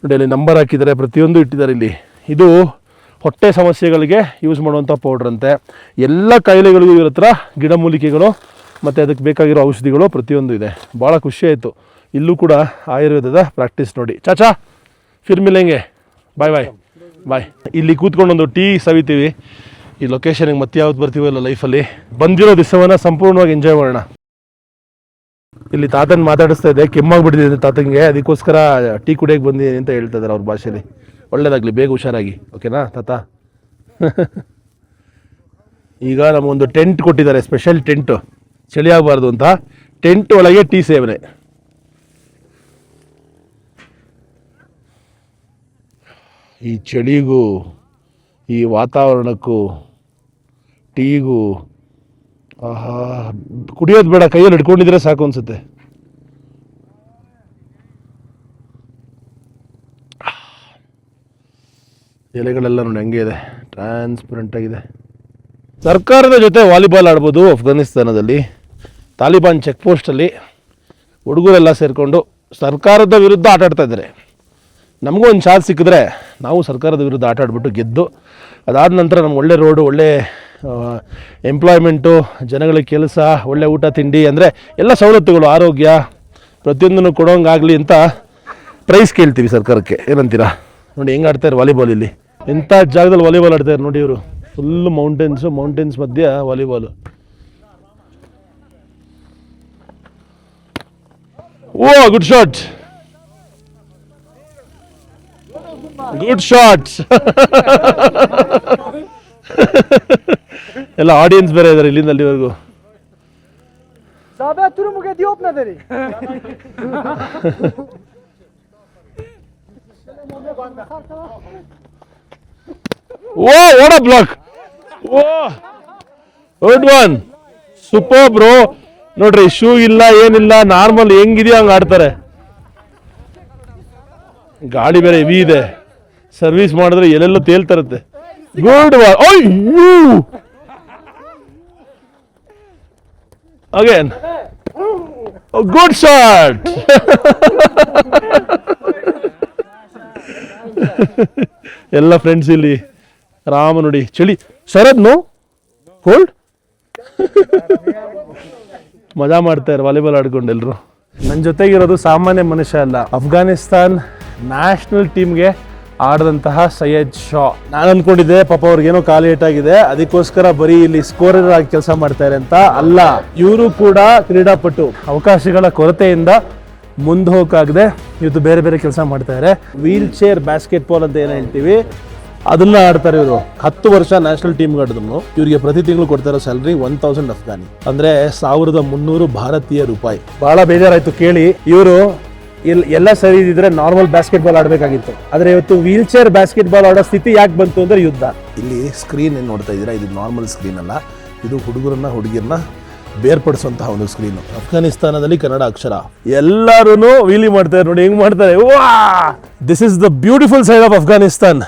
S1: ನೋಡಿ ಅಲ್ಲಿ ನಂಬರ್ ಹಾಕಿದ್ದಾರೆ, ಪ್ರತಿಯೊಂದು ಇಟ್ಟಿದ್ದಾರೆ ಇಲ್ಲಿ. ಇದು ಹೊಟ್ಟೆ ಸಮಸ್ಯೆಗಳಿಗೆ ಯೂಸ್ ಮಾಡುವಂಥ ಪೌಡ್ರ್ ಅಂತೆ. ಎಲ್ಲ ಕಾಯಿಲೆಗಳಿಗೂ ಇವ್ರ ಹತ್ರ ಗಿಡಮೂಲಿಕೆಗಳು ಮತ್ತು ಅದಕ್ಕೆ ಬೇಕಾಗಿರೋ ಔಷಧಿಗಳು ಪ್ರತಿಯೊಂದು ಇದೆ. ಭಾಳ ಖುಷಿ ಆಯಿತು. ಇಲ್ಲೂ ಕೂಡ ಆಯುರ್ವೇದದ ಪ್ರಾಕ್ಟೀಸ್ ನೋಡಿ. ಚಾಚಾ ಫಿರ್ ಮಿಲೆಂಗೆ, ಬಾಯ್ ಬಾಯ್ ಬಾಯ್. ಇಲ್ಲಿ ಕೂತ್ಕೊಂಡು ಒಂದು ಟೀ ಸವಿತೀವಿ. ಈ ಲೊಕೇಶನ್ಗೆ ಮತ್ತೆ ಯಾವ್ದು ಬರ್ತೀವಲ್ಲ ಲೈಫಲ್ಲಿ, ಬಂದಿರೋ ದಿವಸವನ್ನು ಸಂಪೂರ್ಣವಾಗಿ ಎಂಜಾಯ್ ಮಾಡೋಣ. ಇಲ್ಲಿ ತಾತನ ಮಾತಾಡಿಸ್ತಾ ಇದೆ, ಕೆಮ್ಮಾಗ್ಬಿಟ್ಟಿದೆ ತಾತಂಗೆ, ಅದಕ್ಕೋಸ್ಕರ ಟೀ ಕುಡಿಯೋಕ್ಕೆ ಬಂದಿದ್ದೀನಿ ಅಂತ ಹೇಳ್ತಾ ಇದ್ದಾರೆ ಅವ್ರ ಭಾಷೆಯಲ್ಲಿ. ಒಳ್ಳೇದಾಗಲಿ, ಬೇಗ ಹುಷಾರಾಗಿ, ಓಕೆನಾ ತಾತ? ಈಗ ನಮಗೊಂದು ಟೆಂಟ್ ಕೊಟ್ಟಿದ್ದಾರೆ, ಸ್ಪೆಷಲ್ ಟೆಂಟು, ಚಳಿ ಆಗಬಾರ್ದು ಅಂತ. ಟೆಂಟ್ ಒಳಗೆ ಟೀ ಸೇವನೆ. ಈ ಚಳಿಗೂ ಈ ವಾತಾವರಣಕ್ಕೂ ಟೀಗೂ ಆಹಾ, ಕುಡಿಯೋದು ಬೇಡ, ಕೈಯಲ್ಲಿ ಹಿಡ್ಕೊಂಡಿದ್ರೆ ಸಾಕು ಅನ್ಸುತ್ತೆ. ಎಲೆಗಳೆಲ್ಲ ನೋಡಿ ಹಂಗೆ ಇದೆ, ಟ್ರಾನ್ಸ್ಪರೆಂಟ್ ಆಗಿದೆ. ಸರ್ಕಾರದ ಜೊತೆ ವಾಲಿಬಾಲ್ ಆಡ್ಬೋದು ಅಫ್ಘಾನಿಸ್ತಾನದಲ್ಲಿ. ತಾಲಿಬಾನ್ ಚೆಕ್ ಪೋಸ್ಟಲ್ಲಿ ಹುಡುಗರೆಲ್ಲ ಸೇರಿಕೊಂಡು ಸರ್ಕಾರದ ವಿರುದ್ಧ ಆಟ ಆಡ್ತಾ ಇದ್ದಾರೆ. ನಮಗೂ ಒಂದು ಚಾನ್ಸ್ ಸಿಕ್ಕಿದ್ರೆ ನಾವು ಸರ್ಕಾರದ ವಿರುದ್ಧ ಆಟ ಆಡ್ಬಿಟ್ಟು ಗೆದ್ದು, ಅದಾದ ನಂತರ ನಮ್ಗೆ ಒಳ್ಳೆ ರೋಡು, ಒಳ್ಳೆ ಎಂಪ್ಲಾಯ್ಮೆಂಟು, ಜನಗಳಿಗೆ ಕೆಲಸ, ಒಳ್ಳೆ ಊಟ ತಿಂಡಿ, ಅಂದರೆ ಎಲ್ಲ ಸವಲತ್ತುಗಳು, ಆರೋಗ್ಯ ಪ್ರತಿಯೊಂದನ್ನು ಕೊಡೋಂಗಾಗಲಿ ಅಂತ ಪ್ರೈಸ್ ಕೇಳ್ತೀವಿ ಸರ್ಕಾರಕ್ಕೆ. ಏನಂತೀರಾ? ನೋಡಿ ಹೆಂಗೆ ಆಡ್ತಾರೆ ವಾಲಿಬಾಲ್. ಇಲ್ಲಿ ಎಂಥ ಜಾಗದಲ್ಲಿ ವಾಲಿಬಾಲ್ ಆಡ್ತಾರೆ ನೋಡಿ ಇವರು. ಫುಲ್ ಮೌಂಟೇನ್ಸ್ ಮಧ್ಯೆ ವಾಲಿಬಾಲು. ಓ, ಗುಡ್ ಶಾಟ್, ಗುಡ್ ಶಾಟ್. ಎಲ್ಲ ಆಡಿಯನ್ಸ್ ಬೇರೆ ಇದ್ದಾರೆ ಇಲ್ಲಿಂದ ಅಲ್ಲಿವರೆಗೂ. ಓ, ವಾಟ್ ಅ ಬ್ಲಾಕ್. ಓ, ಗುಡ್ ಒನ್, ಸೂಪರ್ ಬ್ರೋ. ನೋಡ್ರಿ, ಶೂ ಇಲ್ಲ ಏನಿಲ್ಲ, ನಾರ್ಮಲ್ ಹೆಂಗಿದೆಯೋ ಹಂಗೆ ಆಡ್ತಾರೆ. ಗಾಡಿ ಬೇರೆ ಹೆವಿ ಇದೆ, ಸರ್ವಿಸ್ ಮಾಡಿದ್ರೆ ಎಲ್ಲೆಲ್ಲೋ ತೇಲ್ತಾರತ್ತೆ. Good one. ಅಯ್ಯೋ, ಅಗೇನ್ ಗುಡ್ ಶಾಟ್. ಎಲ್ಲ ಫ್ರೆಂಡ್ಸ್ ಇಲ್ಲಿ ರಾಮ. ನೋಡಿ ಚಳಿ, ಶರದ್ ನೋ ಕೋಲ್ಡ್. ಮಜಾ ಮಾಡ್ತಾರೆ ವಾಲಿಬಾಲ್ ಆಡ್ಕೊಂಡು ಎಲ್ಲರೂ. ನನ್ನ ಜೊತೆಗಿರೋದು ಸಾಮಾನ್ಯ ಮನುಷ್ಯ ಅಲ್ಲ, ಅಫ್ಘಾನಿಸ್ತಾನ್ ನ್ಯಾಷನಲ್ ಟೀಮ್ಗೆ ಆಡಿದಂತಹ ಸೈಯದ್ ಶಾ. ನಾನು ಅಂದ್ಕೊಂಡಿದ್ದೆ ಪಾಪ ಅವ್ರಿಗೇನೋ ಕಾಲು ಏಟಾಗಿದೆ, ಅದಕ್ಕೋಸ್ಕರ ಬರೀ ಇಲ್ಲಿ ಸ್ಕೋರರ್ ಆಗಿ ಕೆಲಸ ಮಾಡ್ತಾರೆ ಅಂತ. ಅಲ್ಲ, ಇವರು ಕೂಡ ಕ್ರೀಡಾಪಟು. ಅವಕಾಶಗಳ ಕೊರತೆಯಿಂದ ಮುಂದೆ ಹೋಗಕ್ಕಾಗದೆ ಇವತ್ತು ಬೇರೆ ಬೇರೆ ಕೆಲಸ ಮಾಡ್ತಾರೆ. ವೀಲ್ ಚೇರ್ ಬ್ಯಾಸ್ಕೆಟ್ಬಾಲ್ ಅಂತ ಏನು ಹೇಳ್ತೀವಿ, ಅದನ್ನ ಆಡ್ತಾರೆ ಇವರು. 10 ವರ್ಷ ನ್ಯಾಷನಲ್ ಟೀಮ್ ಆಡಿದ್ರು. ಇವರಿಗೆ ಪ್ರತಿ ತಿಂಗಳು ಕೊಡ್ತಾರೋ ಸ್ಯಾಲ್ರಿ 1000 ಅಫ್ಘಾನಿ, ಅಂದ್ರೆ 1300 ಭಾರತೀಯ ರೂಪಾಯಿ. ಬಹಳ ಬೇಜಾರಾಯ್ತು ಕೇಳಿ. ಇವರು ಎಲ್ಲ ಸರಿ ಇದ್ರೆ ನಾರ್ಮಲ್ ಬ್ಯಾಸ್ಕೆಟ್ಬಾಲ್ ಆಡಬೇಕಾಗಿತ್ತು, ಆದ್ರೆ ಇವತ್ತು ವೀಲ್ ಚೇರ್ ಬ್ಯಾಸ್ಕೆಟ್ಬಾಲ್ ಆಡೋ ಸ್ಥಿತಿ ಯಾಕೆ ಬಂತು ಅಂದ್ರೆ ಯುದ್ಧ. ಇಲ್ಲಿ ಸ್ಕ್ರೀನ್ ಏನು ನೋಡ್ತಾ ಇದ್ದೀರಾ, ಇದು ನಾರ್ಮಲ್ ಸ್ಕ್ರೀನ್ ಅಲ್ಲ, ಇದು ಹುಡುಗಿರನ್ನ ಬೇರ್ಪಡಿಸುವಂತಹ ಒಂದು ಸ್ಕ್ರೀನ್. ಅಫ್ಘಾನಿಸ್ತಾನದಲ್ಲಿ ಕನ್ನಡ ಅಕ್ಷರ. ಎಲ್ಲರೂ ವೀಲಿ ಮಾಡ್ತಾರೆ ನೋಡಿ, ಹೆಂಗ್ ಮಾಡ್ತಾರೆ. ವಾ, this is the beautiful side of Afghanistan.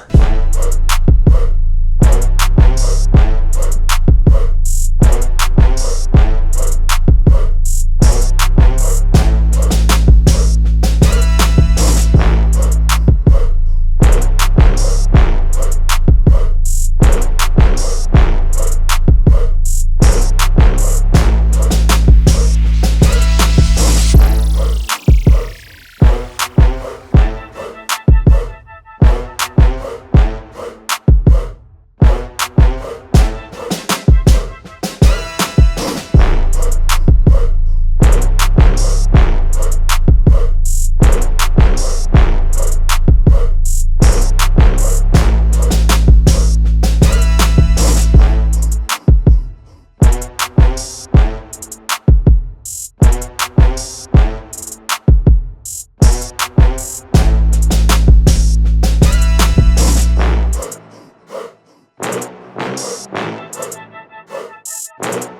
S1: Thank you